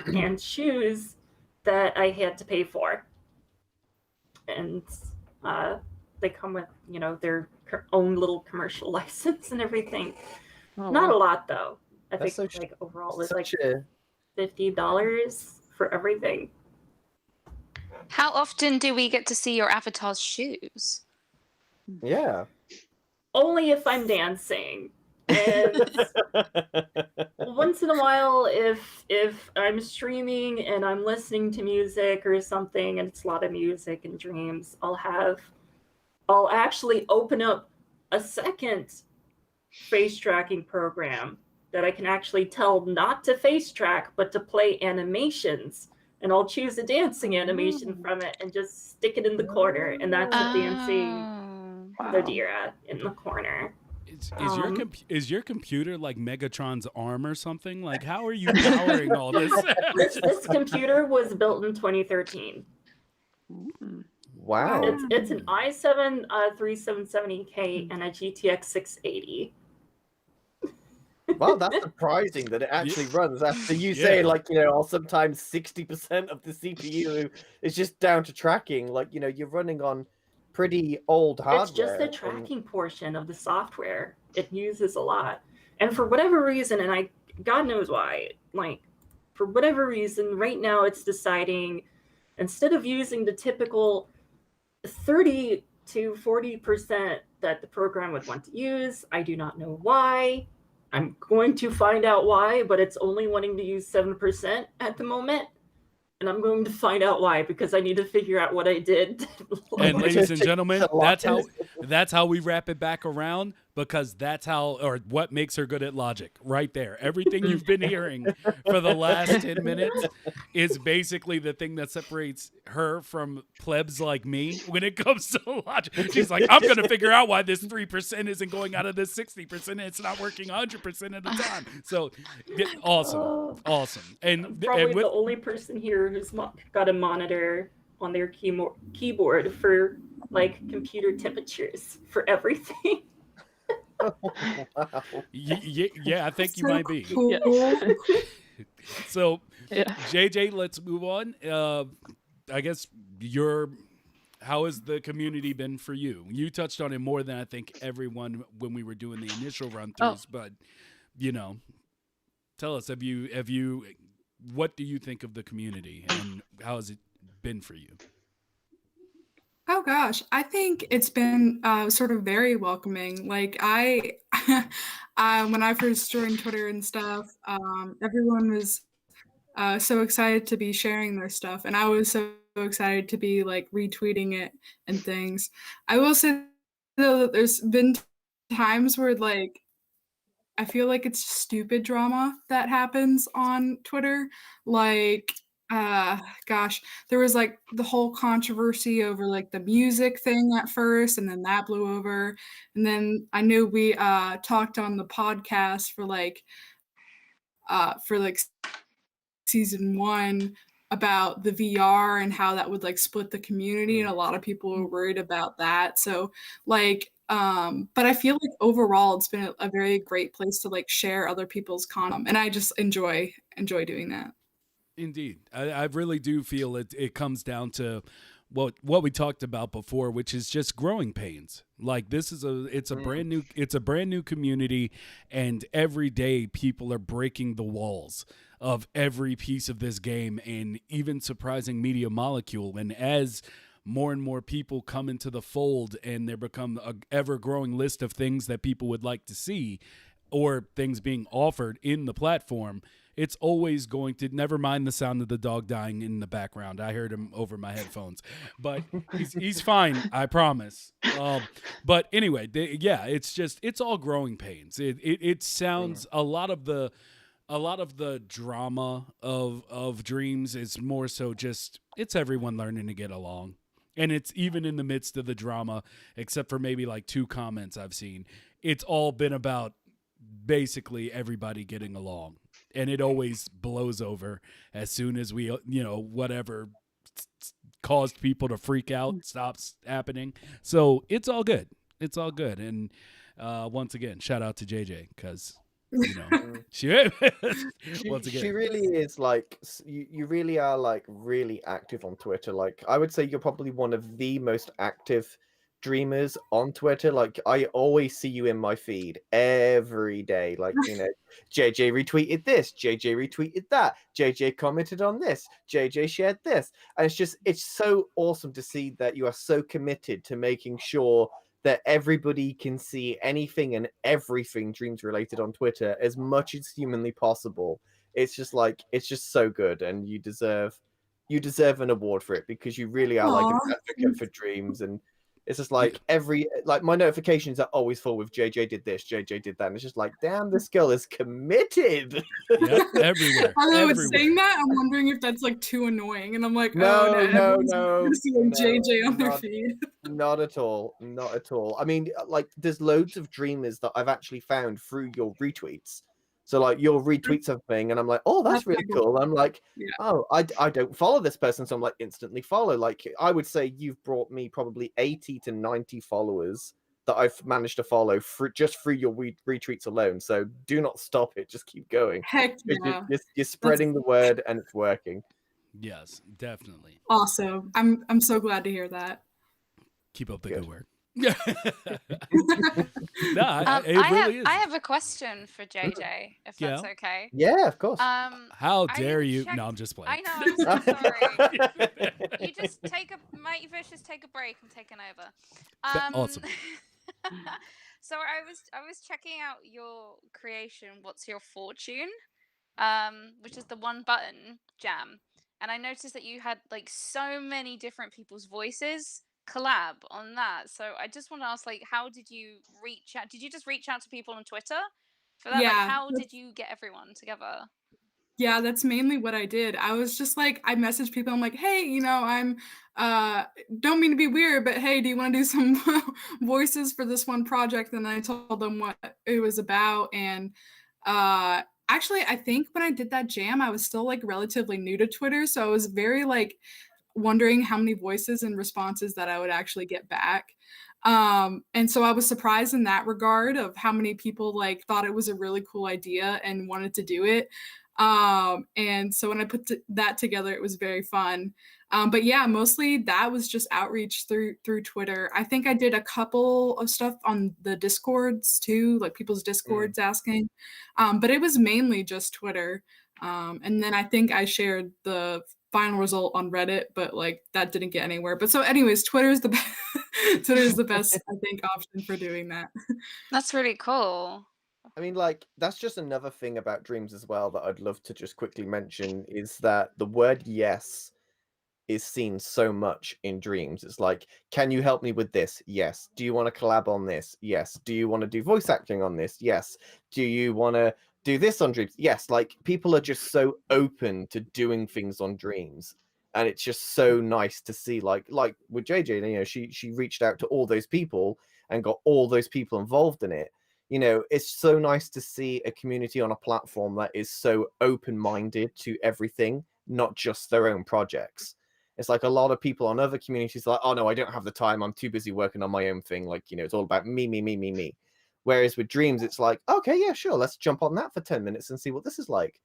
and shoes that I had to pay for, and they come with their own little commercial license and everything. Oh, Not wow. a lot though. I That's think so like overall it's like Such a $50 for everything. How often do we get to see your avatar's shoes? yeah. Only if I'm dancing. And once in a while, if I'm streaming and I'm listening to music or something, and it's a lot of music and dreams, I'll actually open up a second face tracking program that I can actually tell not to face track, but to play animations. And I'll choose a dancing animation from it and just stick it in the corner, and that's a dancing Oh. Zodira in the corner. Is your computer like Megatron's arm or something? Like, how are you powering all this? This computer was built in 2013. Wow. It's an i7 3770K and a GTX 680. Wow, that's surprising that it actually runs after you Yeah. say, like, sometimes 60% of the CPU is just down to tracking. Like, you're running on pretty old hardware. It's just the tracking portion of the software. It uses a lot. And for whatever reason, and God knows why, like, for whatever reason, right now it's deciding, instead of using the typical 30 to 40% that the program would want to use, I do not know why. I'm going to find out why, but it's only wanting to use 7% at the moment. And I'm going to find out why, because I need to figure out what I did. And ladies and gentlemen, that's how we wrap it back around, because that's what makes her good at logic right there. Everything you've been hearing for the last 10 minutes is basically the thing that separates her from plebs like me when it comes to logic. She's like, I'm going to figure out why this 3% isn't going out of this 60% and it's not working 100% of the time. So awesome. I'm probably the only person here who's got a monitor on their keyboard for like computer temperatures for everything. Wow. Yeah, I think you So might be. cool. So, Yeah. JJ, let's move on. I guess how has the community been for you? You touched on it more than I think everyone when we were doing the initial run-throughs, but tell us, what do you think of the community and how has it been for you? Oh gosh, I think it's been sort of very welcoming. Like when I first joined Twitter and stuff, everyone was so excited to be sharing their stuff, and I was so excited to be like retweeting it and things. I will say though that there's been times where like I feel like it's stupid drama that happens on Twitter. Like, gosh, there was like the whole controversy over like the music thing at first, and then that blew over. And then I knew we talked on the podcast for like season 1 about the VR and how that would like split the community, and a lot of people were worried about that. So like but I feel like overall it's been a very great place to like share other people's content, and I just enjoy doing that. Indeed. I really do feel it comes down to what we talked about before, which is just growing pains. Like it's a brand new community, and every day people are breaking the walls of every piece of this game, and even surprising media molecule. And as more and more people come into the fold and there become a ever-growing list of things that people would like to see or things being offered in the platform, it's always going to, never mind the sound of the dog dying in the background. I heard him over my headphones, but he's fine, I promise. But anyway, it's all growing pains. It sounds a lot of the drama of Dreams is more so just, it's everyone learning to get along. And it's even in the midst of the drama, except for maybe like 2 comments I've seen, it's all been about basically everybody getting along. And it always blows over as soon as we, whatever caused people to freak out stops happening. So it's all good. It's all good. And once again, shout out to JJ because, she once again. She really is like, you really are like really active on Twitter. Like, I would say you're probably one of the most active dreamers on Twitter. Like, I always see you in my feed every day. Like, JJ retweeted this, JJ retweeted that, JJ commented on this, JJ shared this. And it's so awesome to see that you are so committed to making sure that everybody can see anything and everything Dreams related on Twitter as much as humanly possible. It's just so good, and you deserve an award for it, because you really are like an advocate for Dreams. And it's just like my notifications are always full with JJ did this, JJ did that, and it's just like, damn, this girl is committed. Yep, everywhere. Although it's saying that, I'm wondering if that's like too annoying, and I'm like, no, seeing JJ on their feed. Not at all. Not at all. I mean, like, there's loads of dreamers that I've actually found through your retweets. So, like, you'll retweet something, and I'm like, oh, that's really cool. I'm like, oh, I don't follow this person, so I'm like, instantly follow. Like, I would say you've brought me probably 80 to 90 followers that I've managed to follow just through your retweets alone. So do not stop it. Just keep going. Heck yeah. You're spreading the word, and it's working. Yes, definitely. Awesome. I'm so glad to hear that. Keep up the good work. I really is. I have a question for JJ, if that's okay. Yeah, of course. How dare you? No, I'm just playing. I know, I'm so sorry. You just take a break. I'm taking over. Awesome. So I was checking out your creation, What's Your Fortune? Which is the one button jam. And I noticed that you had like so many different people's voices collab on that. So I just want to ask, like, how did you reach out? Did you just reach out to people on Twitter for that? Yeah. Like, how did you get everyone together? Yeah, that's mainly what I did. I was just like, I messaged people. I'm like, hey, I'm don't mean to be weird, but hey, do you want to do some voices for this one project? And I told them what it was about. And actually, I think when I did that jam, I was still like relatively new to Twitter. So I was very like wondering how many voices and responses that I would actually get back. And so I was surprised in that regard of how many people like thought it was a really cool idea and wanted to do it. And so when I put that together, it was very fun. But yeah, mostly that was just outreach through Twitter. I think I did a couple of stuff on the Discords too, like people's Discords asking. But it was mainly just Twitter. And then I think I shared the final result on Reddit, but like that didn't get anywhere. But so anyways, Twitter's the best, I think, option for doing that. That's really cool. I mean, like, that's just another thing about Dreams as well that I'd love to just quickly mention, is that the word yes is seen so much in Dreams. It's like, can you help me with this? Yes. Do you want to collab on this? Yes. Do you want to do voice acting on this? Yes. Do you want to do this on Dreams? Yes. Like, people are just so open to doing things on Dreams. And it's just so nice to see, like with JJ, she reached out to all those people and got all those people involved in it. It's so nice to see a community on a platform that is so open-minded to everything, not just their own projects. It's like a lot of people on other communities are like, oh no, I don't have the time. I'm too busy working on my own thing. Like, it's all about me. Whereas with Dreams, it's like, okay, yeah, sure. Let's jump on that for 10 minutes and see what this is like.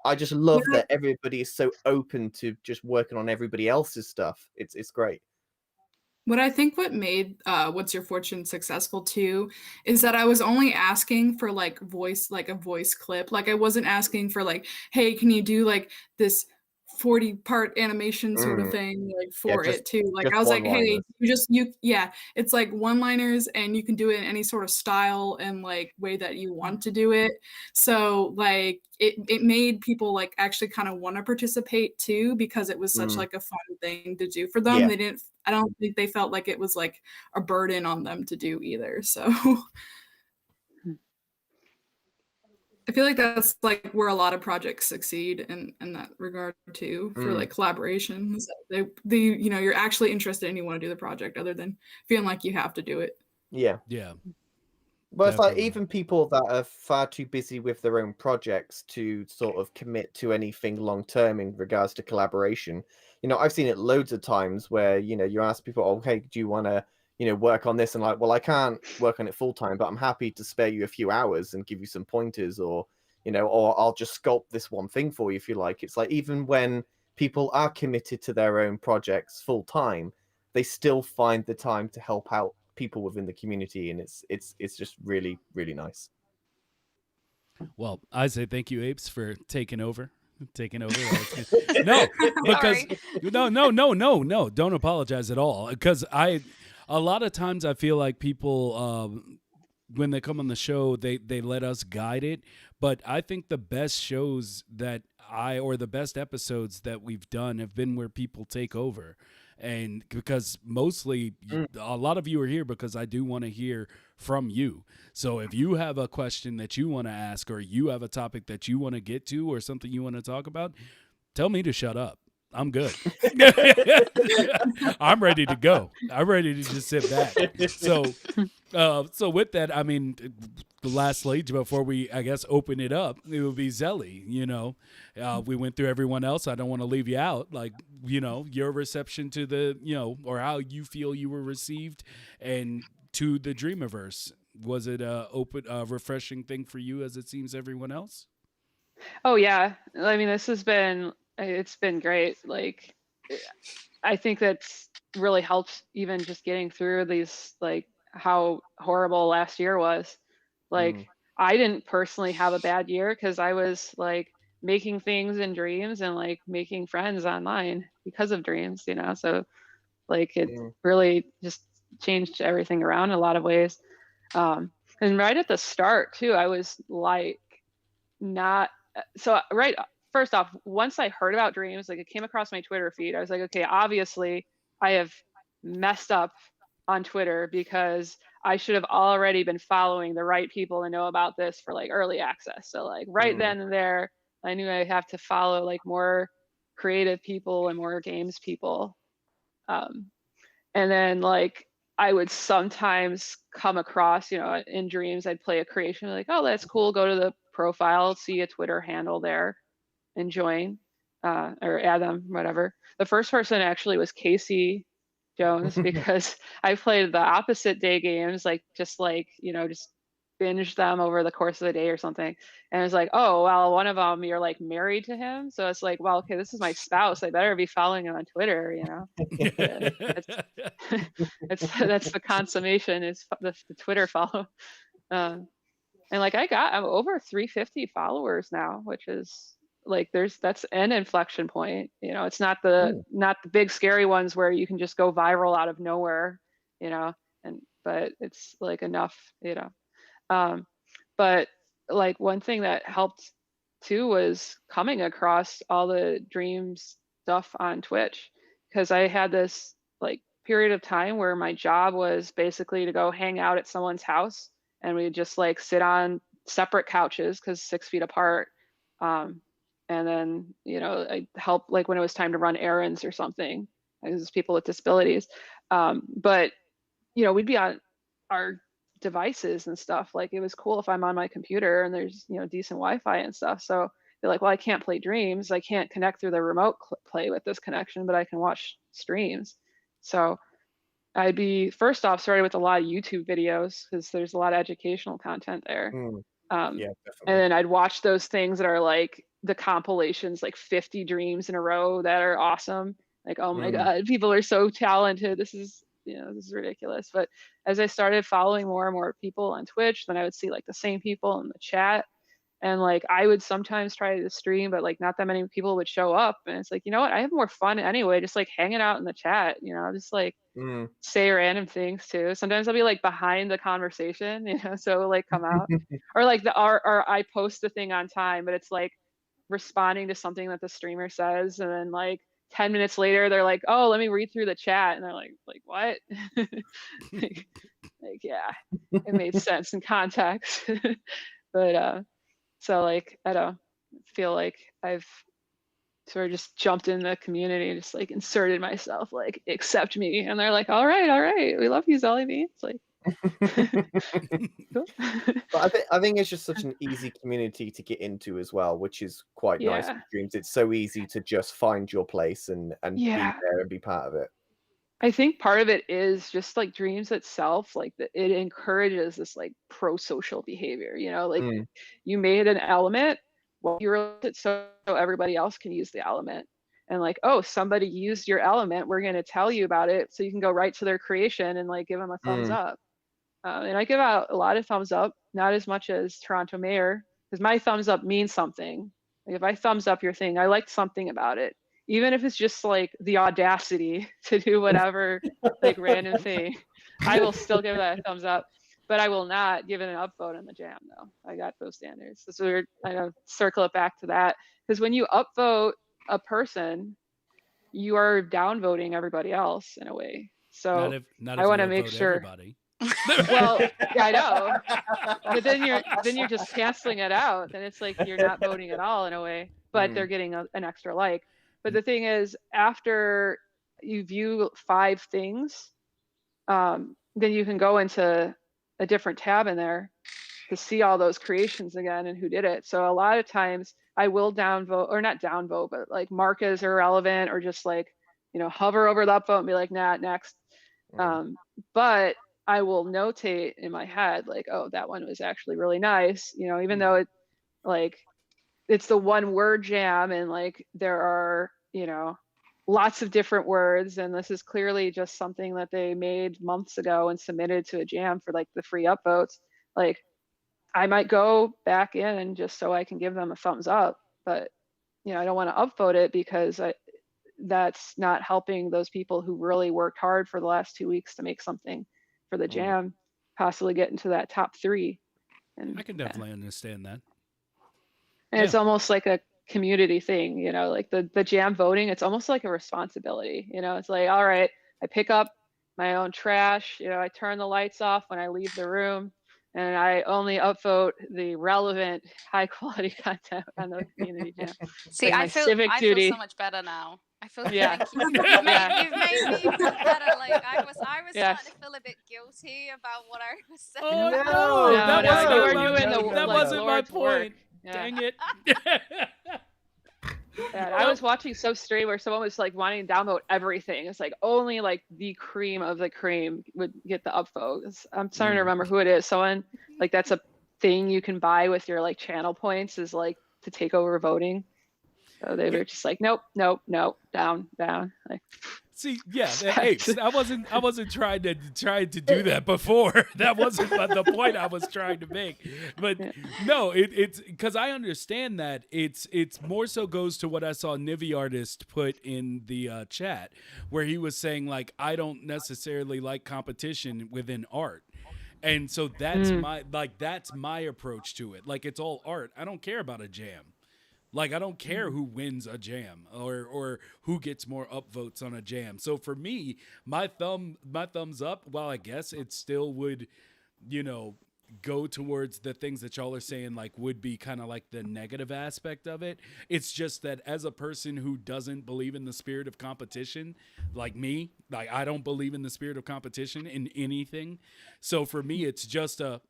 I just love that everybody is so open to just working on everybody else's stuff. It's great. What I think what made What's Your Fortune successful too is that I was only asking for like a voice clip. Like, I wasn't asking for like, hey, can you do like this 40-part animation sort of thing like for it too. Like, I was like, hey, it's like one-liners, and you can do it in any sort of style and like way that you want to do it. So like it made people like actually kind of want to participate too, because it was such like a fun thing to do for them. I don't think they felt like it was like a burden on them to do either. So I feel like that's like where a lot of projects succeed in that regard too, for like collaborations. You're actually interested and you want to do the project other than feeling like you have to do it. Yeah. But it's like Definitely. even people that are far too busy with their own projects to sort of commit to anything long term in regards to collaboration. You know, I've seen it loads of times where, you know, you ask people, oh, hey, do you want to, you know, work on this? And like, well, I can't work on it full time, but I'm happy to spare you a few hours and give you some pointers, or, you know, or I'll just sculpt this one thing for you if you like. It's like even when people are committed to their own projects full time, they still find the time to help out people within the community, and it's just really, really nice. Well, I say thank you, Apes, for taking over. No, because Sorry. no, don't apologize at all. Because a lot of times I feel like people, when they come on the show, they let us guide it. But I think the best shows or the best episodes that we've done have been where people take over. And because mostly a lot of you are here because I do want to hear from you. So if you have a question that you want to ask, or you have a topic that you want to get to, or something you want to talk about, tell me to shut up. I'm good. I'm ready to go. I'm ready to just sit back. So with that, I mean, lastly, before we, I guess, open it up, it would be Zelly. You know, we went through everyone else. I don't want to leave you out. Like, you know, your reception to the, you know, or how you feel you were received, and to the Dreamiverse. Was it a refreshing thing for you, as it seems everyone else? Oh yeah, I mean, it's been great. Like, I think that's really helped, even just getting through these, like, how horrible last year was. Like, I didn't personally have a bad year because I was like making things in Dreams and like making friends online because of Dreams, you know. So like it really just changed everything around in a lot of ways. And right at the start too, I was like not so right first off, once I heard about Dreams, like it came across my Twitter feed, I was like, okay, obviously I have messed up on Twitter because I should have already been following the right people and know about this for like early access. So like right then and there, I knew I have to follow like more creative people and more games people. And then like I would sometimes come across, you know, in Dreams, I'd play a creation like, oh, that's cool. Go to the profile, see a Twitter handle there, and join, or add them, whatever. The first person actually was Casey Jones because I played the opposite day games, like just like, you know, just binge them over the course of the day or something. And it's like, oh, well, one of them, you're like married to him. So it's like, well, okay, this is my spouse. I better be following him on Twitter, you know. That's the consummation, is the Twitter follow. And like I'm over 350 followers now, which is like that's an inflection point. You know, it's not the big scary ones where you can just go viral out of nowhere, you know, but it's like enough, you know. But like one thing that helped too was coming across all the Dreams stuff on Twitch, because I had this like period of time where my job was basically to go hang out at someone's house, and we'd just like sit on separate couches because 6 feet apart. And then, you know, I help like when it was time to run errands or something, because people with disabilities. But, you know, we'd be on our devices and stuff. Like it was cool if I'm on my computer and there's, you know, decent Wi-Fi and stuff. So they're like, well, I can't play Dreams. I can't connect through the remote play with this connection, but I can watch streams. So I'd be first off started with a lot of YouTube videos because there's a lot of educational content there. Yeah, definitely. And then I'd watch those things that are like the compilations, like 50 Dreams in a row that are awesome. Like, oh my God, people are so talented. This is ridiculous. But as I started following more and more people on Twitch, then I would see like the same people in the chat. And like I would sometimes try to stream, but like not that many people would show up. And it's like, you know what? I have more fun anyway, just like hanging out in the chat, you know, just like say random things too. Sometimes I'll be like behind the conversation, you know, so like come out. Or like or I post the thing on time, but it's like responding to something that the streamer says, and then like 10 minutes later they're like, oh, let me read through the chat, and they're like what? like yeah, it made sense in context. But so like I don't feel like I've sort of just jumped in the community and just like inserted myself, like accept me, and they're like, all right, we love you, Zelly Beanz. Like Cool. But I think it's just such an easy community to get into as well, which is quite nice Yeah. with Dreams. It's so easy to just find your place and be Yeah. there and be part of it. I think part of it is just like Dreams itself, like it encourages this like pro-social behavior, like Mm. you made an element, well, you release it so everybody else can use the element. And like, oh, somebody used your element, we're going to tell you about it, so you can go right to their creation and like give them a thumbs up. And I give out a lot of thumbs up, not as much as Toronto Mayor, because my thumbs up means something. Like if I thumbs up your thing, I liked something about it, even if it's just like the audacity to do whatever like random thing. I will still give that a thumbs up, but I will not give it an upvote on the jam though. I got those standards. So we're circle it back to that, because when you upvote a person, you are downvoting everybody else in a way. So not I if want to you make upvote sure. everybody. Well, yeah, I know, but then you're just canceling it out, and it's like you're not voting at all in a way, but they're getting an extra like. But the thing is, after you view 5 things, then you can go into a different tab in there to see all those creations again and who did it. So a lot of times I will downvote, or not downvote, but like mark as irrelevant, or just like, hover over the upvote and be like, nah, next. But I will notate in my head, like, oh, that one was actually really nice, even though it like it's the one word jam, and like there are, lots of different words, and this is clearly just something that they made months ago and submitted to a jam for like the free upvotes. Like I might go back in and just so I can give them a thumbs up, but I don't want to upvote it because that's not helping those people who really worked hard for the last 2 weeks to make something for the jam, possibly get into that top 3. And I can definitely understand that. And it's almost like a community thing, like the jam voting, it's almost like a responsibility. It's like, all right, I pick up my own trash, I turn the lights off when I leave the room, and I only upvote the relevant, high quality content on the community jam. See, like I feel so much better now. I feel you've made me feel better. Like I was starting to feel a bit guilty about what I was saying. Oh, no, that wasn't my point. Dang it. I was watching some stream where someone was like wanting to download everything. It's like only like the cream of the cream would get the upvotes. I'm starting to remember who it is. Someone like that's a thing you can buy with your like channel points, is like to take over voting. So they were just like, nope, down. Like, see, yeah, the Apes. I wasn't trying to do that before. That wasn't the point I was trying to make. But no, it's because I understand that it's more so goes to what I saw Nivi Artist put in the chat, where he was saying like, I don't necessarily like competition within art. And so that's my approach to it. Like, it's all art. I don't care about a jam. Like, I don't care who wins a jam or who gets more upvotes on a jam. So for me, my thumbs up, while I guess it still would, go towards the things that y'all are saying, like, would be kind of like the negative aspect of it. It's just that as a person who doesn't believe in the spirit of competition, like me, like I don't believe in the spirit of competition in anything. So for me, it's just that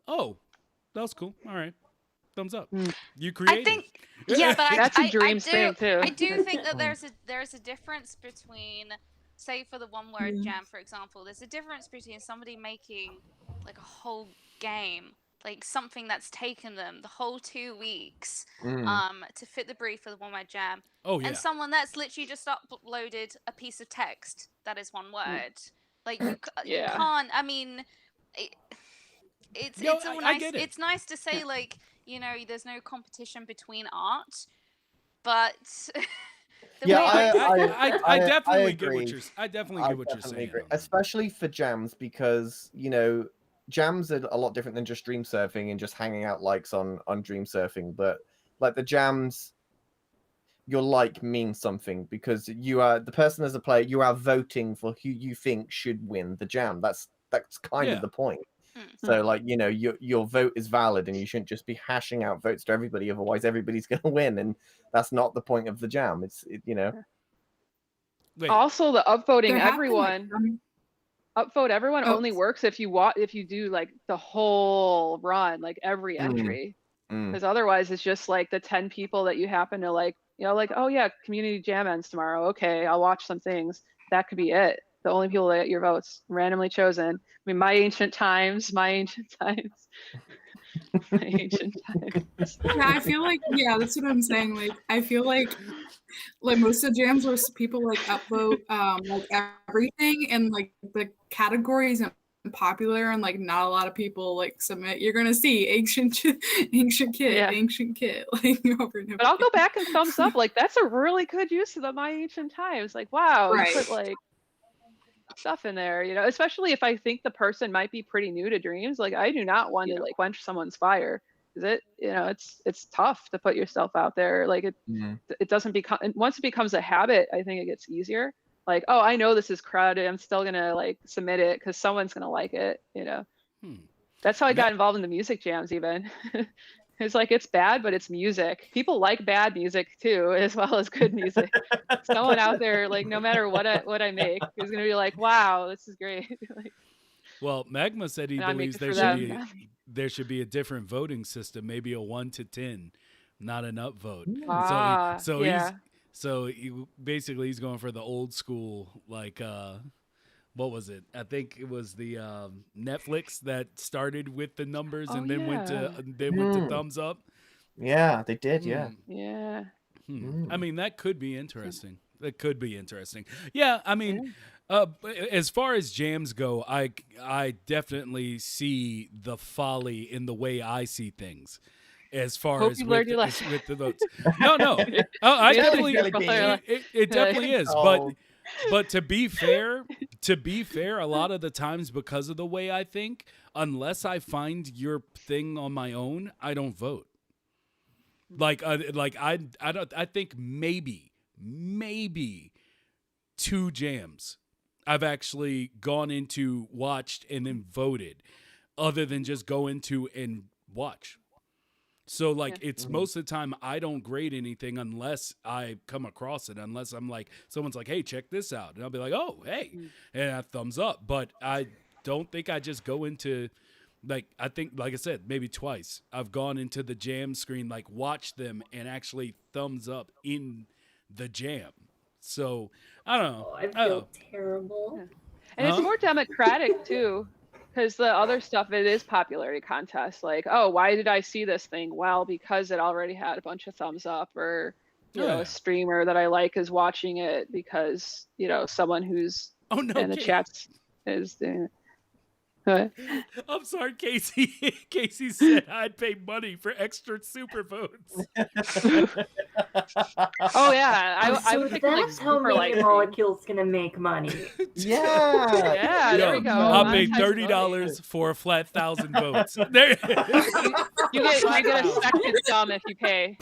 was cool. All right. Thumbs up. You created. I think, but that's a Dreams thing too. I do think that there's a difference between, say, for the one word jam, for example, there's a difference between somebody making like a whole game, like something that's taken them the whole 2 weeks to fit the brief for the one word jam, and someone that's literally just uploaded a piece of text that is one word. Like you can't. I mean, it's all nice. It's nice to say like, there's no competition between art, but I definitely get what you're saying. Agree. Especially for jams, because jams are a lot different than just dream surfing and just hanging out likes on dream surfing. But like the jams, your like means something, because you are the person as a player. You are voting for who you think should win the jam. That's kind of the point. So like, your vote is valid, and you shouldn't just be hashing out votes to everybody. Otherwise everybody's going to win. And that's not the point of the jam. Wait. Also the upvoting everyone. upvote everyone Oh. only works if you do like the whole run, like every entry. Because otherwise it's just like the 10 people that you happen to like, like, oh yeah, community jam ends tomorrow. Okay, I'll watch some things. That could be it. The only people that get your votes randomly chosen. I mean, my ancient times. My ancient times. Yeah, I feel like, yeah, that's what I'm saying. Like, I feel like most of the jams where people like upvote like everything, and like the categories and popular, and like not a lot of people like submit. You're gonna see ancient kid, Yeah. ancient kid, like over and over. But I'll go back and thumbs up. Like, that's a really good use of the my ancient times. Like, wow, Right. you put like stuff in there, especially if I think the person might be pretty new to dreams. Like, I do not want to like quench someone's fire, because it's tough to put yourself out there. Like it doesn't become, once it becomes a habit, I think it gets easier. Like, oh, I know this is crowded, I'm still gonna like submit it because someone's gonna like it. That's how I got involved in the music jams even. It's like, it's bad, but it's music. People like bad music too, as well as good music. Someone out there, like, no matter what I make, is gonna be like, wow, this is great. Like, well, Magma said he believes there should be a different voting system, maybe a 1 to 10, not an upvote. So basically he's going for the old school, like what was it? I think it was the Netflix that started with the numbers and then went to thumbs up. Yeah, they did. Yeah. Yeah. I mean, that could be interesting. That could be interesting. Yeah. I mean, as far as jams go, I definitely see the folly in the way I see things. As far as with the votes. No. I definitely. It definitely is. But to be fair, a lot of the times, because of the way I think, unless I find your thing on my own, I don't vote. I think maybe 2 jams I've actually gone into, watched, and then voted, other than just go into and watch. So like it's most of the time I don't grade anything unless I come across it, unless I'm like, someone's like, hey, check this out. And I'll be like, oh, hey, and I thumbs up. But I don't think I just go into, like, I think, like I said, maybe twice I've gone into the jam screen, like watch them and actually thumbs up in the jam. So I don't know. I feel terrible. Yeah. And it's more democratic too. Because the other stuff, it is popularity contests. Like, oh, why did I see this thing? Well, because it already had a bunch of thumbs up, or a streamer that I like is watching it because someone who's in the chats is doing it. I'm sorry, Casey. Casey said I'd pay money for extra super votes. Oh yeah, I would think that's how Media Molecule's gonna make money. Yeah, there we go. I'll pay $30 for a flat 1,000 votes. There. you get a second sum if you pay.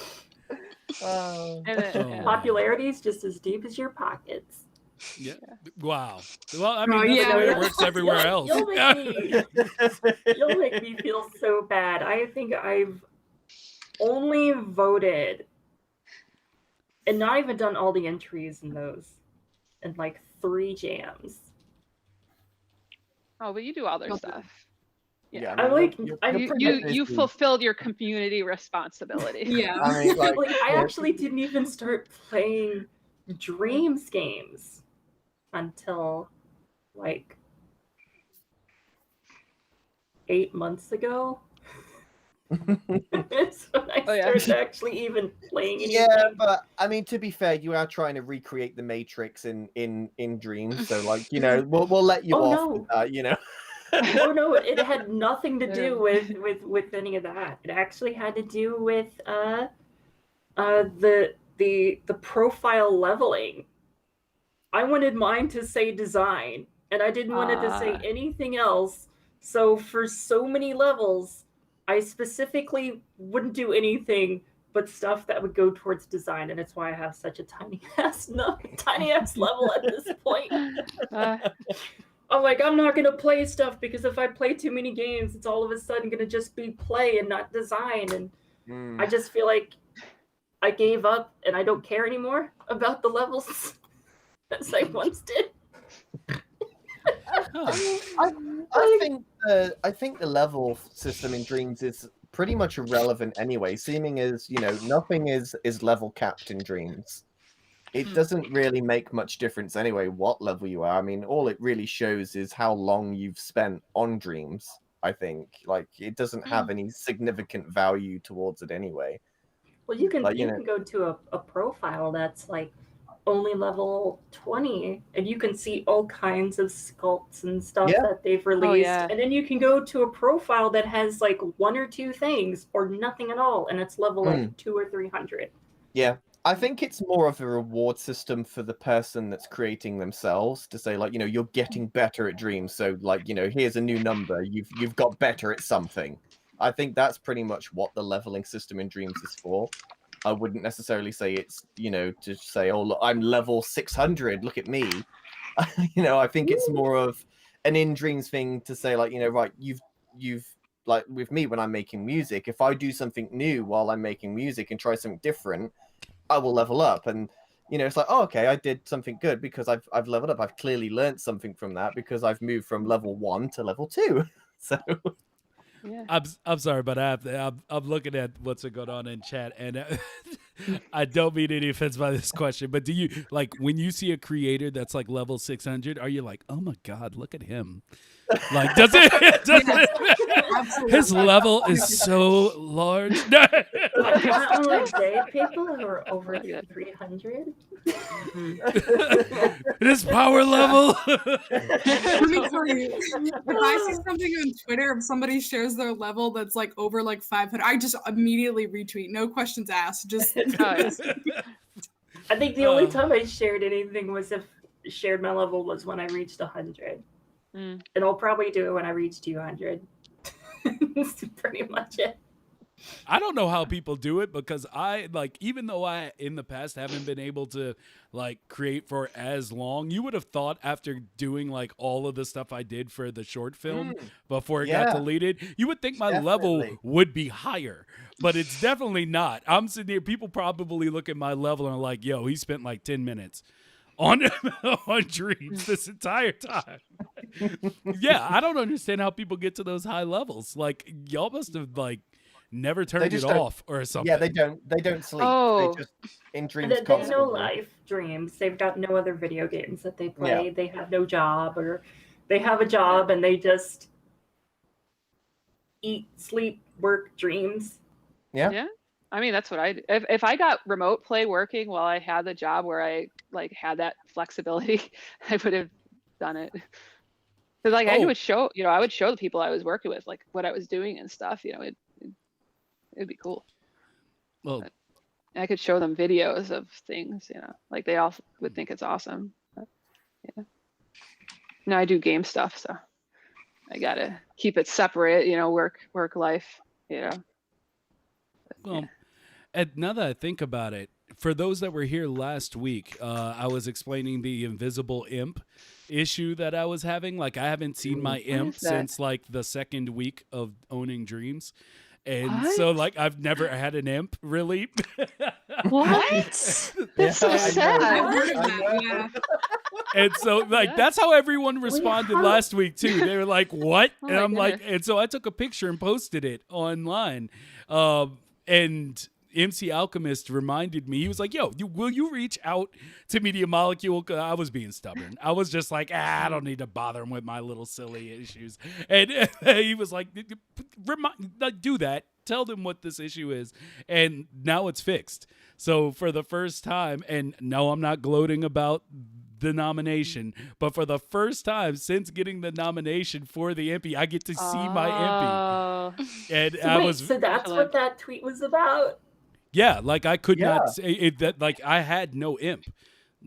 Popularity is just as deep as your pockets. Yeah. Wow. Well, I mean, it works everywhere else. You'll make me feel so bad. I think I've only voted and not even done all the entries in those, in like 3 jams. Oh, but you do other stuff. Yeah, I like you fulfilled your community responsibility. Yeah. I mean, I actually didn't even start playing Dreams games until like 8 months ago. It's when I started actually even playing anything. Yeah, but I mean, to be fair, you are trying to recreate the Matrix in Dreams, so like we'll let you off with that, Oh no, it had nothing to do with any of that. It actually had to do with the profile leveling. I wanted mine to say design, and I didn't want it to say anything else. So for so many levels, I specifically wouldn't do anything but stuff that would go towards design, and it's why I have such a tiny ass level at this point. I'm like, I'm not gonna play stuff because if I play too many games, it's all of a sudden gonna just be play and not design, and I just feel like I gave up and I don't care anymore about the levels as I once did. I think the level system in Dreams is pretty much irrelevant anyway. Seeming as nothing is level capped in Dreams. It doesn't really make much difference anyway what level you are. I mean, all it really shows is how long you've spent on Dreams. I think like it doesn't have any significant value towards it anyway. Well, you can Like, you can go to a profile that's like only level 20, and you can see all kinds of sculpts and stuff Yeah. that they've released. yeah. And then you can go to a profile that has like one or two things or nothing at all, and it's level like 200 or 300. Yeah. I think it's more of a reward system for the person that's creating themselves to say, like, you're getting better at Dreams. So, like, here's a new number. You've got better at something. I think that's pretty much what the leveling system in Dreams is for. I wouldn't necessarily say it's, to say, oh, look, I'm level 600. Look at me. I think it's more of an in Dreams thing to say, like, right, you've like with me when I'm making music, if I do something new while I'm making music and try something different, I will level up. And it's like, oh, okay, I did something good because I've leveled up. I've clearly learned something from that because I've moved from level 1 to level 2. So Yeah. I'm sorry, but I'm looking at what's going on in chat, and I don't mean any offense by this question, but do you like when you see a creator that's like level 600? Are you like, oh my god, look at him? Like, does it? His level is so large. Aren't we date people who are over 300? His power level. Let me tell you, if I see something on Twitter, if somebody shares their level that's like over like 500, I just immediately retweet, no questions asked. Just Nice. I think the only time I shared anything was if shared my level was when I reached 100. And I'll probably do it when I reach 200. That's pretty much it. I don't know how people do it because I like, even though I in the past haven't been able to like create for as long, you would have thought after doing like all of the stuff I did for the short film before it got deleted, you would think my level would be higher, but it's definitely not. I'm sitting here, people probably look at my level and are like, yo, he spent like 10 minutes on Dreams this entire time. Yeah, I don't understand how people get to those high levels. Like, y'all must have like never turned it off or something. Yeah, they don't sleep. Oh. They just in Dreams They have constantly. no life Dreams. They've got no other video games that they play. They have no job, or they have a job and they just eat, sleep, work, Dreams. Yeah. I mean, that's what I do. If I got remote play working while I had the job where I like had that flexibility, I would have done it. Because like I would show, I would show the people I was working with like what I was doing and stuff. It'd be cool. Well, but I could show them videos of things. Like they all would think it's awesome. But, No, I do game stuff, so I gotta keep it separate. Work life. Well, and now that I think about it, for those that were here last week, I was explaining the invisible imp issue that I was having. Like, I haven't seen my imp since like the second week of owning Dreams. And so like I've never had an imp really. What? That's so sad. I've heard of that. Yeah. And so like that's how everyone responded last week too. They were like, "What?" And I'm like, and so I took a picture and posted it online. And MC Alchemist reminded me, he was like, yo, will you reach out to Media Molecule? Because I was being stubborn. I was just like, I don't need to bother him with my little silly issues. And he was like, do that. Tell them what this issue is. And now it's fixed. So for the first time, and no, I'm not gloating about the nomination, but for the first time since getting the nomination for the Impy, I get to see my Impy. And so that's what that tweet was about? Yeah, like I could not say it, that like I had no imp.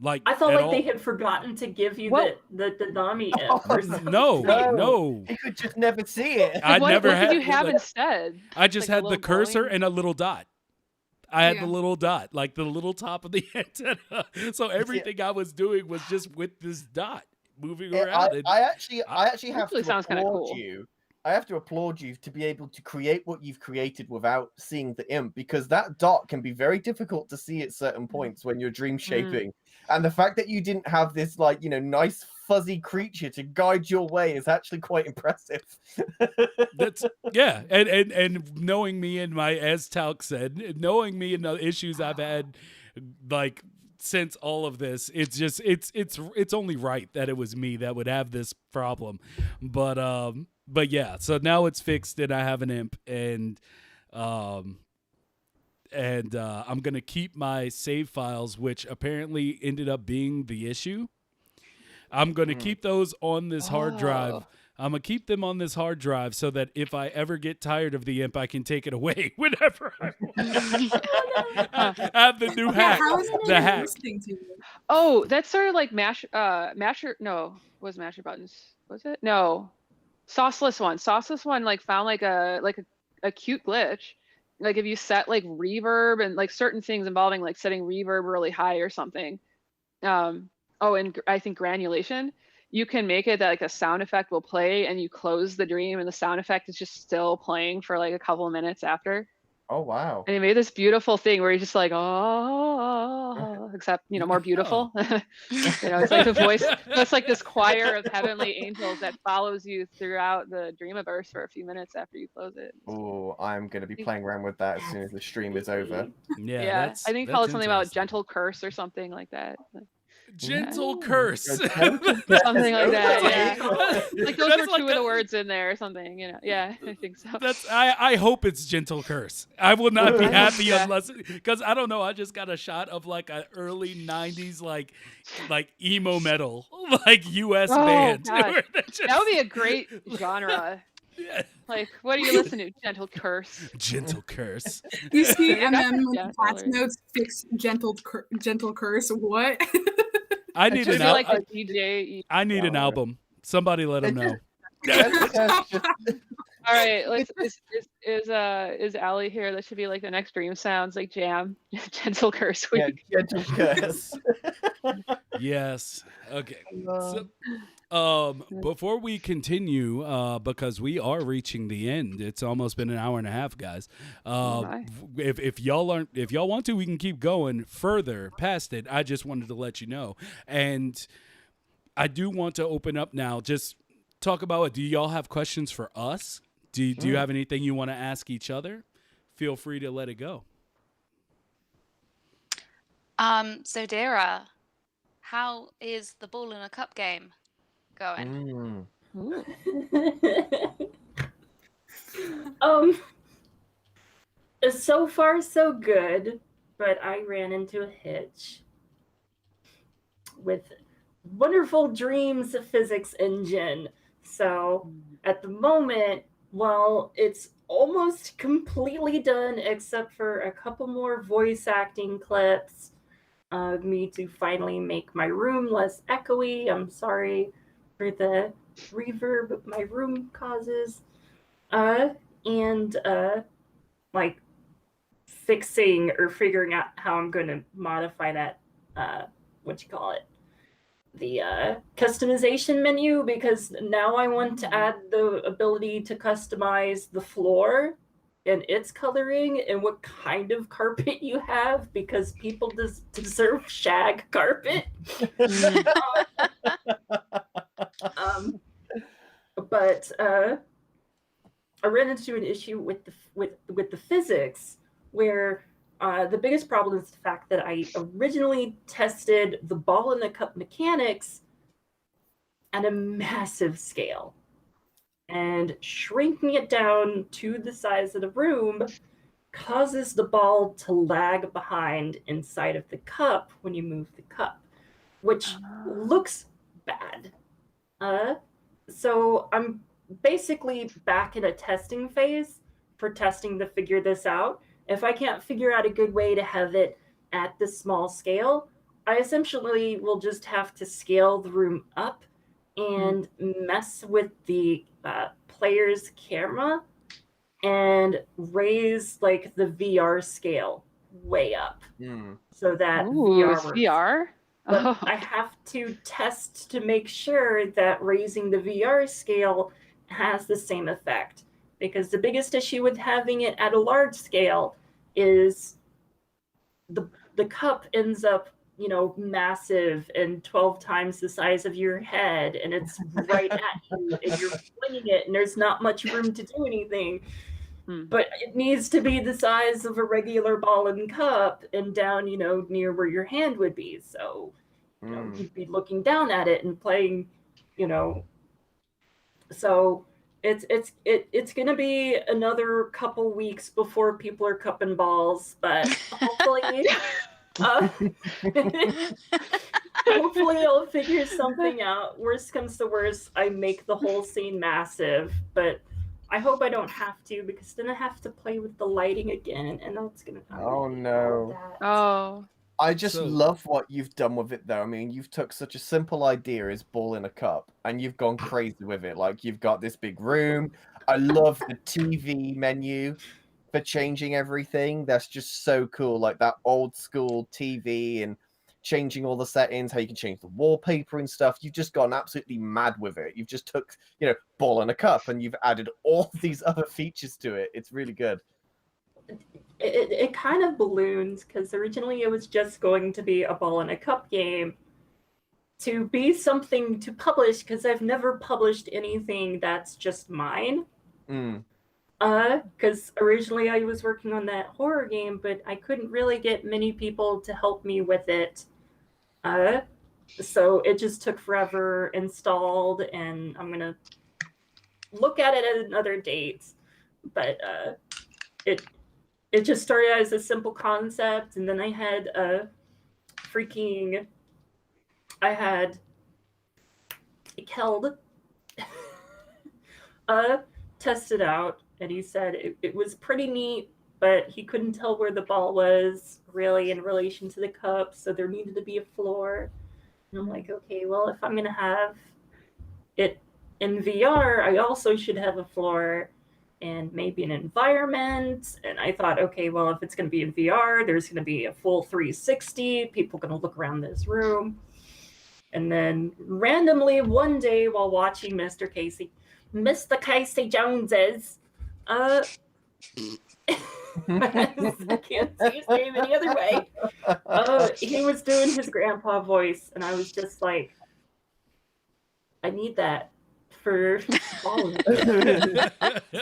Like I thought like they had forgotten to give you the Nami imp or something. No. You could just never see it. What did you have instead? I just had the cursor glowing? and a little dot. I had the little dot, like the little top of the antenna. So everything I was doing was just with this dot moving around. I actually have to sounds kinda applaud cool. you. I have to applaud you to be able to create what you've created without seeing the imp, because that dot can be very difficult to see at certain points when you're dream shaping. And the fact that you didn't have this, like, nice fuzzy creature to guide your way is actually quite impressive. That's and knowing me and my, as Talk said, knowing me and the issues I've had, like, since all of this, it's just it's only right that it was me that would have this problem. But yeah, so now it's fixed and I have an imp, and I'm gonna keep my save files, which apparently ended up being the issue. I'm gonna keep those on this hard drive. I'm gonna keep them on this hard drive so that if I ever get tired of the imp, I can take it away whenever I want. I have the new hack. How is The hack. listening to you? Oh, that's sort of like Masher. No, was Masher Buttons? Was it? No, Sauceless one. Sauceless one like found like a cute glitch. Like if you set like reverb and like certain things involving like setting reverb really high or something. And I think granulation. You can make it that like a sound effect will play and you close the dream and the sound effect is just still playing for like a couple of minutes after. Oh, wow. And he made this beautiful thing where he's just like, oh, except, more beautiful. It's like the voice, it's like this choir of heavenly angels that follows you throughout the Dreamiverse for a few minutes after you close it. Oh, I'm going to be playing around with that as soon as the stream is over. Yeah. I think he called it something about gentle curse or something like that. Gentle curse. Something like that, yeah. Like those were two of the words in there or something, Yeah, I think so. I hope it's gentle curse. I will not be happy unless, because I don't know, I just got a shot of like an early 90s like emo metal, like US band. That would be a great genre. Yeah. Like, what do you listen to? Gentle curse. Gentle curse. You see, and then Yeah, class notes fix gentle curse. What? I need an like a album. DJ. I need an album. Somebody let him know. All right, is Allie here? That should be like the next Dream Sounds like jam. Gentle curse week. Yeah, gentle curse. Yes. Okay. So, before we continue, because we are reaching the end, it's almost been an hour and a half, guys. If y'all want to, we can keep going further past it. I just wanted to let you know, and I do want to open up now. Just talk about it. Do y'all have questions for us? Do you have anything you want to ask each other? Feel free to let it go. Zodira, how is the ball in a cup game going? So far so good, but I ran into a hitch with wonderful Dreams physics engine. So at the moment, well, it's almost completely done except for a couple more voice acting clips. Me to finally make my room less echoey. I'm sorry for the reverb my room causes. And like fixing or figuring out how I'm going to modify that, the customization menu, because now I want to add the ability to customize the floor and its coloring and what kind of carpet you have, because people deserve shag carpet. But I ran into an issue with the physics where the biggest problem is the fact that I originally tested the ball in the cup mechanics at a massive scale, and shrinking it down to the size of the room causes the ball to lag behind inside of the cup when you move the cup, which looks bad. So I'm basically back in a testing phase for testing to figure this out. If I can't figure out a good way to have it at the small scale, I essentially will just have to scale the room up and mess with the player's camera and raise like the VR scale way up so that VR. But I have to test to make sure that raising the VR scale has the same effect. Because the biggest issue with having it at a large scale is the cup ends up you know, massive and 12 times the size of your head, and it's right at you, and you're flinging it, and there's not much room to do anything. But it needs to be the size of a regular ball and cup and down, you know, near where your hand would be. So, you know, you'd be looking down at it and playing, you know. So it's gonna be another couple weeks before people are cupping balls, but hopefully hopefully I'll figure something out. Worst comes to worst, I make the whole scene massive, but I hope I don't have to, because then I have to play with the lighting again, and that's gonna. Oh no! Oh, I just love what you've done with it, though. I mean, you've took such a simple idea as ball in a cup, and you've gone crazy with it. Like, you've got this big room. I love the TV menu for changing everything. That's just so cool. Like that old school TV and changing all the settings, how you can change the wallpaper and stuff. You've just gone absolutely mad with it. You've just took, you know, ball in a cup, and you've added all these other features to it. It's really good. It kind of balloons, because originally it was just going to be a ball in a cup game to be something to publish, because I've never published anything that's just mine. Because originally I was working on that horror game, but I couldn't really get many people to help me with it. So it just took forever installed, and I'm gonna look at it at another date. But it just started as a simple concept, and then I had Keld test it out, and he said it was pretty neat, but he couldn't tell where the ball was really in relation to the cup, so there needed to be a floor. And I'm like, okay, well, if I'm going to have it in VR, I also should have a floor and maybe an environment. And I thought, okay, well, if it's going to be in VR, there's going to be a full 360. People are going to look around this room. And then randomly one day while watching Mr. Casey Jones's, I can't say his name any other way. He was doing his grandpa voice, and I was just like, I need that for all of it.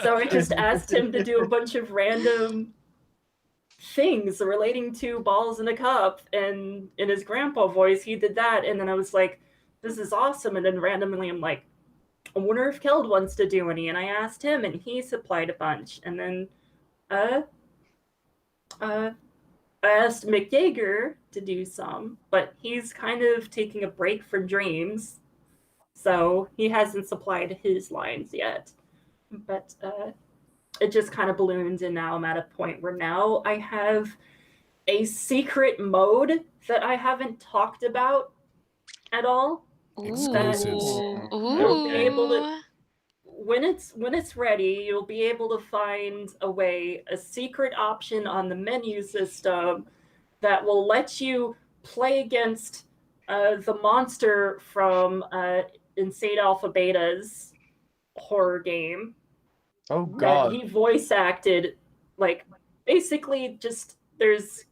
So I just asked him to do a bunch of random things relating to balls in a cup, and in his grandpa voice, he did that, and then I was like, this is awesome. And then randomly I'm like, I wonder if Keld wants to do any, and I asked him, and he supplied a bunch. And then I asked Mick Yeager to do some, but he's kind of taking a break from Dreams, so he hasn't supplied his lines yet. But it just kind of balloons, and now I'm at a point where now I have a secret mode that I haven't talked about at all. Exclusives. You'll be able to, when it's ready, you'll be able to find a secret option on the menu system that will let you play against the monster from Insane Alpha Beta's horror game. Oh God! That he voice acted. Like, basically, just there's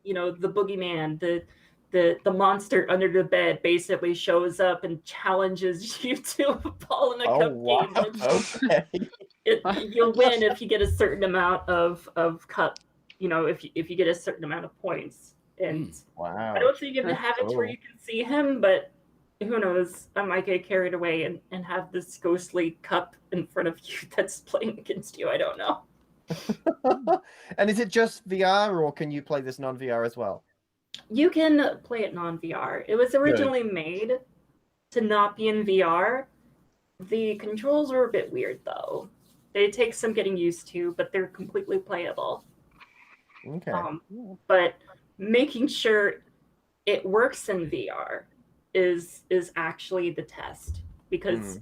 you know, the boogeyman, the monster under the bed basically shows up and challenges you to a ball in a cup game. Okay. You'll win if you get a certain amount of cup. You know, if you get a certain amount of points. And wow. I don't think you have it to where you can see him, but who knows? I might get carried away and have this ghostly cup in front of you that's playing against you. I don't know. And is it just VR, or can you play this non-VR as well? You can play it non-VR. It was originally made to not be in VR. The controls are a bit weird, though. They take some getting used to, but they're completely playable. Okay. But making sure it works in VR is actually the test, because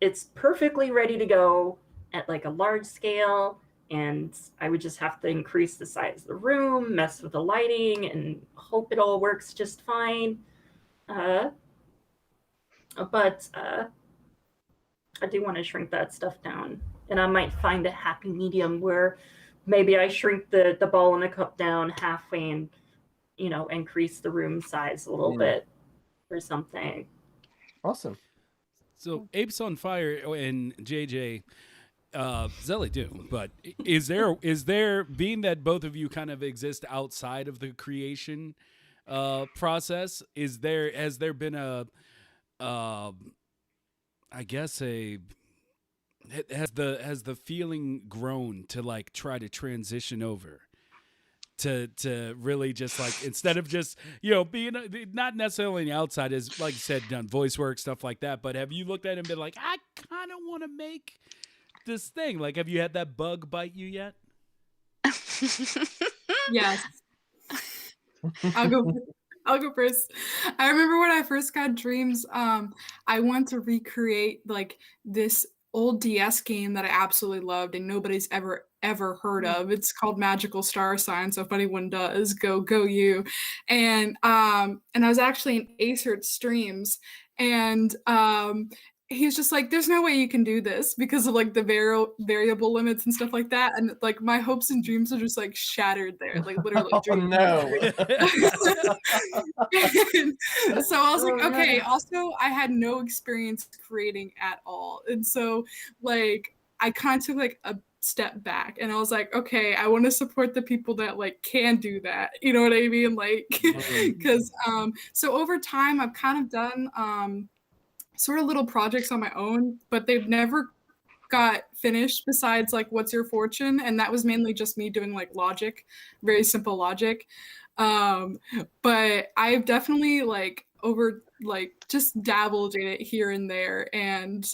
it's perfectly ready to go at like a large scale, and I would just have to increase the size of the room, mess with the lighting, and hope it all works just fine. But I do want to shrink that stuff down, and I might find a happy medium where maybe I shrink the ball in a cup down halfway and, increase the room size a little bit or something. Awesome. So Apes on Fire and JJ, Zelly do, but is there being that both of you kind of exist outside of the creation process? Has there been I guess has the feeling grown to like try to transition over to really just like, instead of just being not necessarily on the outside, as like you said, done voice work, stuff like that, but have you looked at it and been like, I kind of want to make this thing? Like, have you had that bug bite you yet? Yes. I'll go first. I remember when I first got Dreams, I wanted to recreate like this old DS game that I absolutely loved and nobody's ever heard of. It's called Magical Star Sign, so if anyone does, go you. And I was actually in Acer's streams, and he was just like, there's no way you can do this because of like the variable limits and stuff like that. And like my hopes and dreams are just like shattered there, like literally. Oh no. So I was like, okay, also I had no experience creating at all. And so like I kind of took like a step back and I was like, okay, I want to support the people that like can do that. You know what I mean? Like, because so over time I've kind of done sort of little projects on my own, but they've never got finished besides like What's Your Fortune, and that was mainly just me doing like logic, very simple logic. But I've definitely like just dabbled in it here and there, and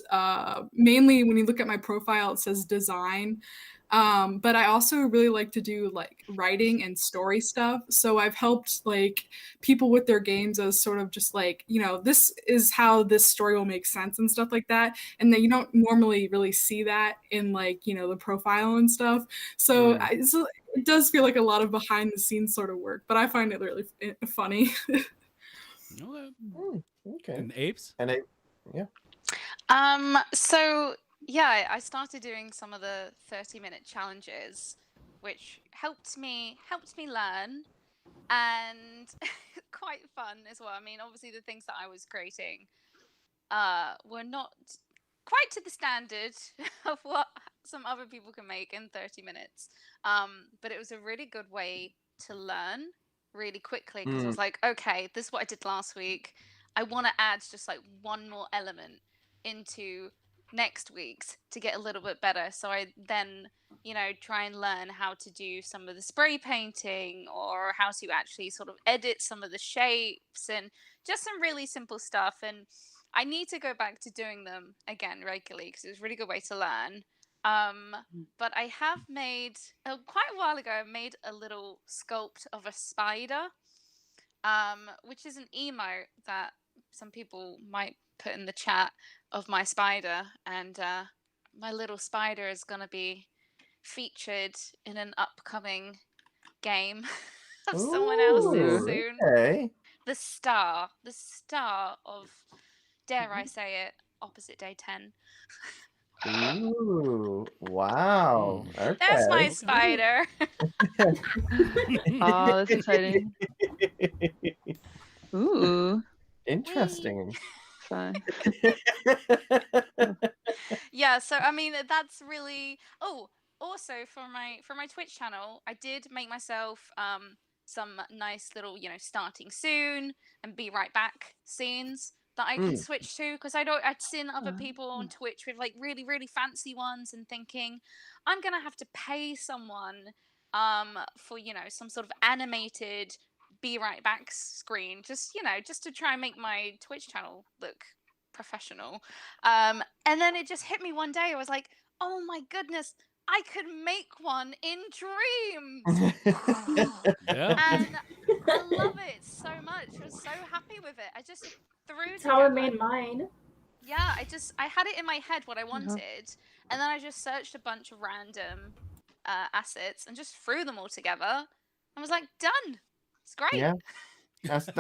mainly when you look at my profile it says design, but I also really like to do like writing and story stuff. So I've helped like people with their games as sort of just like, this is how this story will make sense and stuff like that, and then you don't normally really see that in like the profile and stuff. So it does feel like a lot of behind the scenes sort of work, but I find it really funny. Okay. And Apes? So yeah, I started doing some of the 30-minute challenges, which helped me learn, and quite fun as well. I mean, obviously the things that I was creating were not quite to the standard of what some other people can make in 30 minutes. But it was a really good way to learn really quickly, because I was like, okay, this is what I did last week. I want to add just like one more element into next week's to get a little bit better. So I then, try and learn how to do some of the spray painting, or how to actually sort of edit some of the shapes, and just some really simple stuff. And I need to go back to doing them again regularly, because it was a really good way to learn. But I have made, quite a while ago, I made a little sculpt of a spider, which is an emote that some people might put in the chat of my spider. And my little spider is going to be featured in an upcoming game of someone else's soon. Okay. The star of, dare I say it, Opposite Day 10. Ooh, wow. Okay. There's my spider. Oh, that's exciting. Ooh. Interesting. Fun. Yeah, so I mean that's really. Oh, also for my Twitch channel, I did make myself some nice little starting soon and be right back scenes that I could switch to, because I'd seen other people on Twitch with like really really fancy ones, and thinking I'm gonna have to pay someone for some sort of animated be right back screen, just to try and make my Twitch channel look professional. And then it just hit me one day. I was like, oh my goodness, I could make one in Dreams. Yeah. And I love it so much. I was so happy with it. I just threw That's together. how I made mine. Yeah, I had it in my head what I wanted, and then I just searched a bunch of random assets and just threw them all together. I was like, done. It's great. Yeah.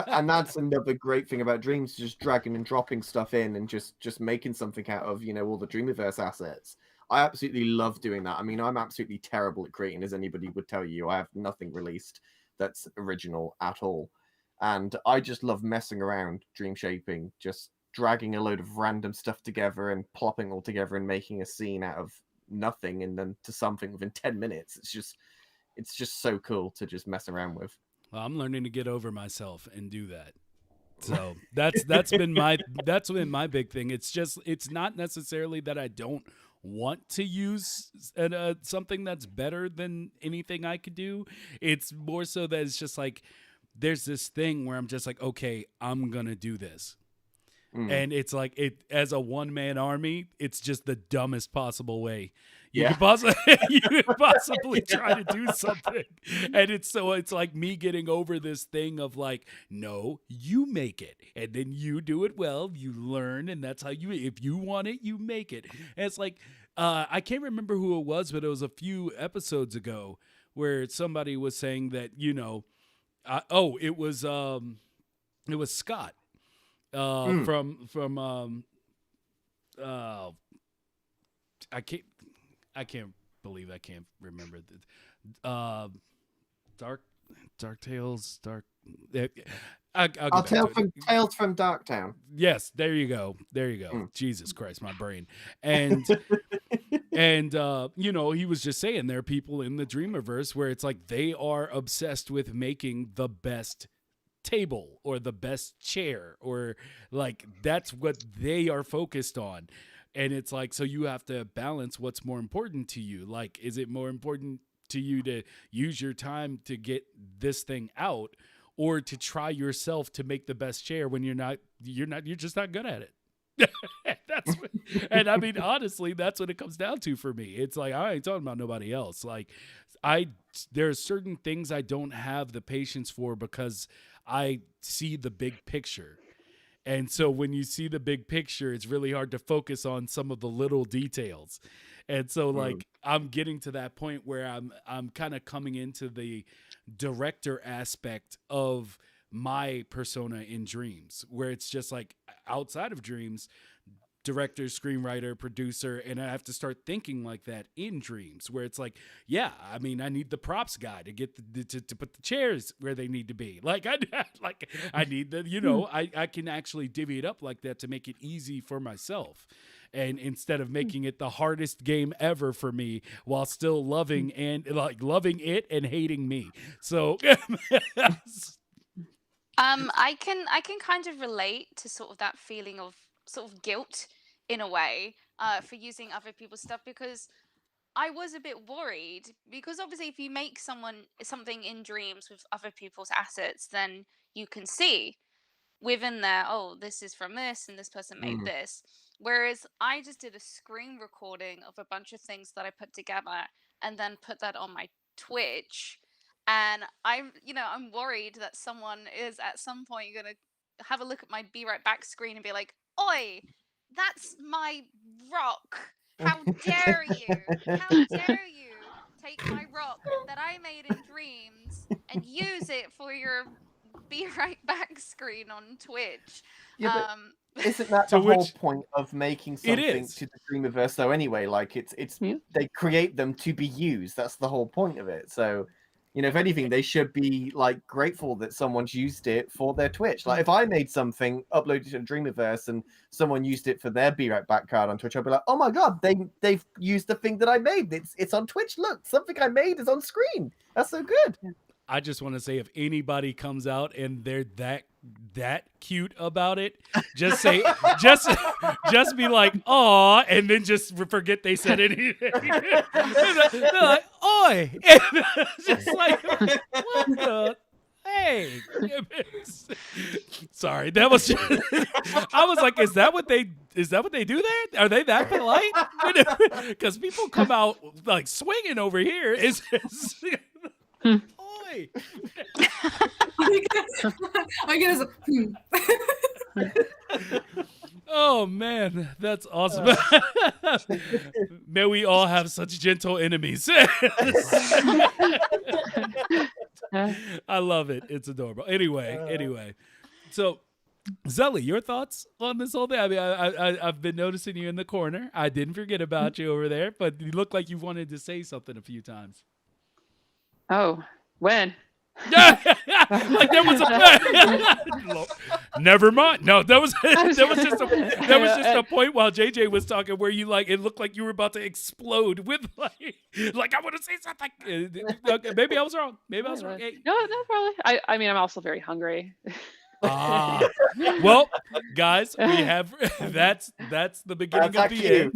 And that's another great thing about Dreams, just dragging and dropping stuff in and just making something out of all the Dreamiverse assets. I absolutely love doing that. I mean, I'm absolutely terrible at creating, as anybody would tell you. I have nothing released, that's original at all. And I just love messing around dream shaping, just dragging a load of random stuff together and plopping all together and making a scene out of nothing and then to something within 10 minutes. It's just so cool to just mess around with. Well, I'm learning to get over myself and do that. So that's been my big thing. It's not necessarily that I don't want to use something that's better than anything I could do. It's more so that it's just like there's this thing where I'm just like, okay, I'm gonna do this. And it's like it as a one-man army, it's just the dumbest possible way you could possibly try to do something. And it's like me getting over this thing of like, no, you make it. And then you do it well, you learn, and that's how if you want it, you make it. And it's like I can't remember who it was, but it was a few episodes ago where somebody was saying that, it was Scott. From I can't believe I can't remember the Dark Tales. Tales from Darktown. Yes, there you go. Jesus Christ, my brain. And he was just saying there are people in the Dreamiverse where it's like they are obsessed with making the best table or the best chair, or like that's what they are focused on. And it's like, so you have to balance what's more important to you. Like, is it more important to you to use your time to get this thing out, or to try yourself to make the best chair when you're just not good at it? And I mean, honestly, that's what it comes down to for me. It's like, I ain't talking about nobody else. Like there are certain things I don't have the patience for because I see the big picture. And so when you see the big picture, it's really hard to focus on some of the little details. And so like I'm getting to that point where I'm kind of coming into the director aspect of my persona in Dreams, where it's just like outside of Dreams, director, screenwriter, producer, and I have to start thinking like that in Dreams, where it's like, yeah, I mean, I need the props guy to get to put the chairs where they need to be. Like I need the, I can actually divvy it up like that to make it easy for myself. And instead of making it the hardest game ever for me while still loving it and hating me. So I can kind of relate to sort of that feeling of sort of guilt in a way for using other people's stuff, because I was a bit worried, because obviously if you make something in Dreams with other people's assets, then you can see within there, oh, this is from this and this person made this. Whereas I just did a screen recording of a bunch of things that I put together and then put that on my Twitch. And I'm worried that someone is at some point going to have a look at my Be Right Back screen and be like, oi, that's my rock. How dare you? How dare you take my rock that I made in Dreams and use it for your Be Right Back screen on Twitch? Yeah, isn't that the whole point of making something to the Dreamiverse though anyway? Like it's they create them to be used. That's the whole point of it. So, if anything, they should be like grateful that someone's used it for their Twitch. Like if I made something, uploaded to the Dreamiverse, and someone used it for their Be Right Back card on Twitch, I'd be like, oh my god, they've used the thing that I made. It's on Twitch. Look, something I made is on screen. That's so good. I just want to say, if anybody comes out and they're that cute about it, just say, just be like, aw, and then just forget they said anything. They're like, oi, and just like, what the? Hey, sorry, that was. I was like, is that what they do there? Are they that polite? Because people come out like swinging over here. Is oi. I get as Oh man, that's awesome. May we all have such gentle enemies. I love it. It's adorable. Anyway. So Zelly, your thoughts on this whole thing? I mean, I've been noticing you in the corner. I didn't forget about you over there, but you look like you wanted to say something a few times. Oh, when? Like there was a never mind. No, that was just a point while JJ was talking where you like it looked like you were about to explode with like I want to say something. Okay, maybe I was wrong. Maybe I was wrong. Hey. No, probably. I mean, I'm also very hungry. Well, guys, we have that's the beginning That's of the end.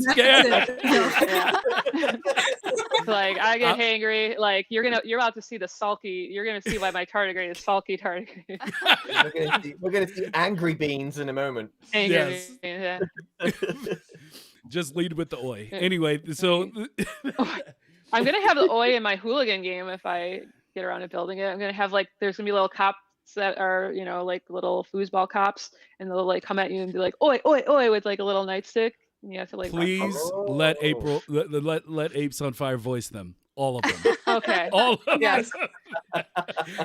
Like I get hangry. Like you're about to see the sulky. You're gonna see why my tardigrade is sulky tardigrade. We're gonna see angry beans in a moment. Angry, Yes. yeah. Just lead with the oi. Anyway, so I'm gonna have the oi in my hooligan game if I get around to building it. I'm gonna have like there's gonna be little cops that are like little foosball cops, and they'll like come at you and be like oi oi oi with like a little nightstick. And you have to like. please let April let Apes on Fire voice them. All of them. Okay. All of them. Yes.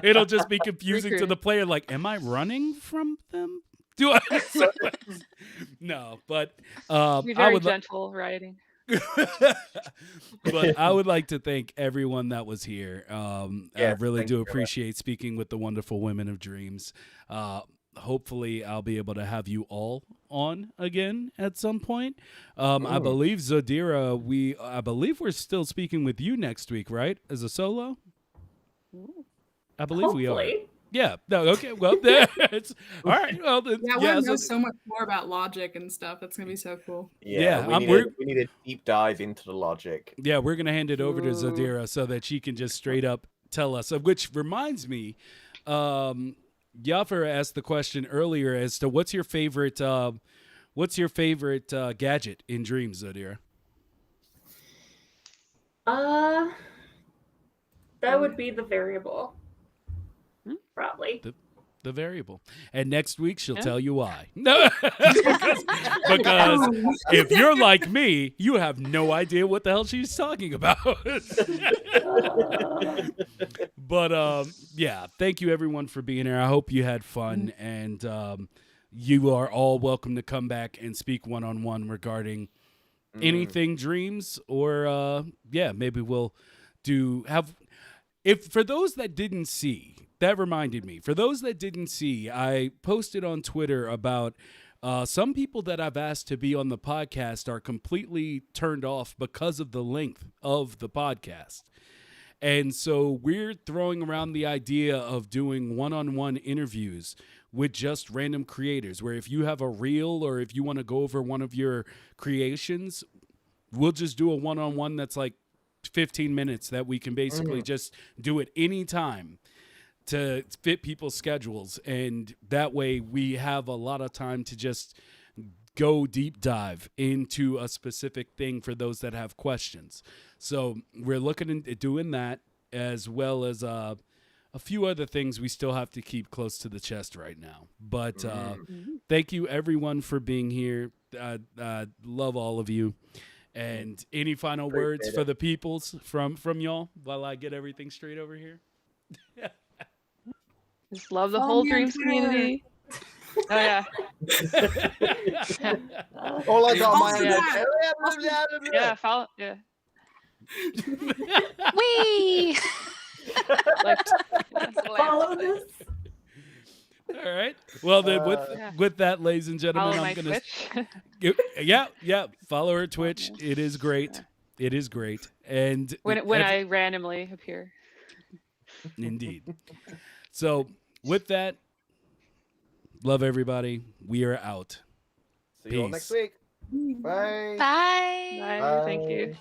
It'll just be confusing to the player. Like, am I running from them? Do I? No, but Be very gentle riding. But I would like to thank everyone that was here. I really do appreciate speaking with the wonderful women of dreams. Hopefully I'll be able to have you all on again at some point. I believe Zodira, I believe we're still speaking with you next week, right? As a solo? I believe we are. Yeah. No. Okay. Well, there. It's all right. Well, yeah, we'll know so much more about logic and stuff. That's gonna be so cool. Yeah, we need a deep dive into the logic. Yeah, we're gonna hand it over to Zodira so that she can just straight up tell us. Which reminds me, Yaffer asked the question earlier as to what's your favorite gadget in Dreams, Zodira? That would be the variable. Probably. The variable. And next week she'll tell you why. No, because if you're like me, you have no idea what the hell she's talking about. But yeah, thank you everyone for being here. I hope you had fun, and you are all welcome to come back and speak one-on-one regarding anything Dreams, or maybe we'll if for those that didn't see. That reminded me. For those that didn't see, I posted on Twitter about some people that I've asked to be on the podcast are completely turned off because of the length of the podcast. And so we're throwing around the idea of doing one-on-one interviews with just random creators, where if you have a reel or if you want to go over one of your creations, we'll just do a one-on-one that's like 15 minutes that we can basically just do it anytime to fit people's schedules, and that way we have a lot of time to just go deep dive into a specific thing for those that have questions. So we're looking into doing that, as well as a few other things we still have to keep close to the chest right now. But thank you everyone for being here. Love all of you. And any final words for the peoples from y'all while I get everything straight over here? Just love the whole Dreams community. Oh yeah. All I got on my Yeah, follow. Yeah. Wee. Follow this. All right. Well, then with that, ladies and gentlemen, Follow I'm my gonna yeah. Follow her Twitch. It is great. It is great. And when I randomly appear. Indeed. So with that, love everybody. We are out. See you all next week. Bye. Bye. Bye. Thank you.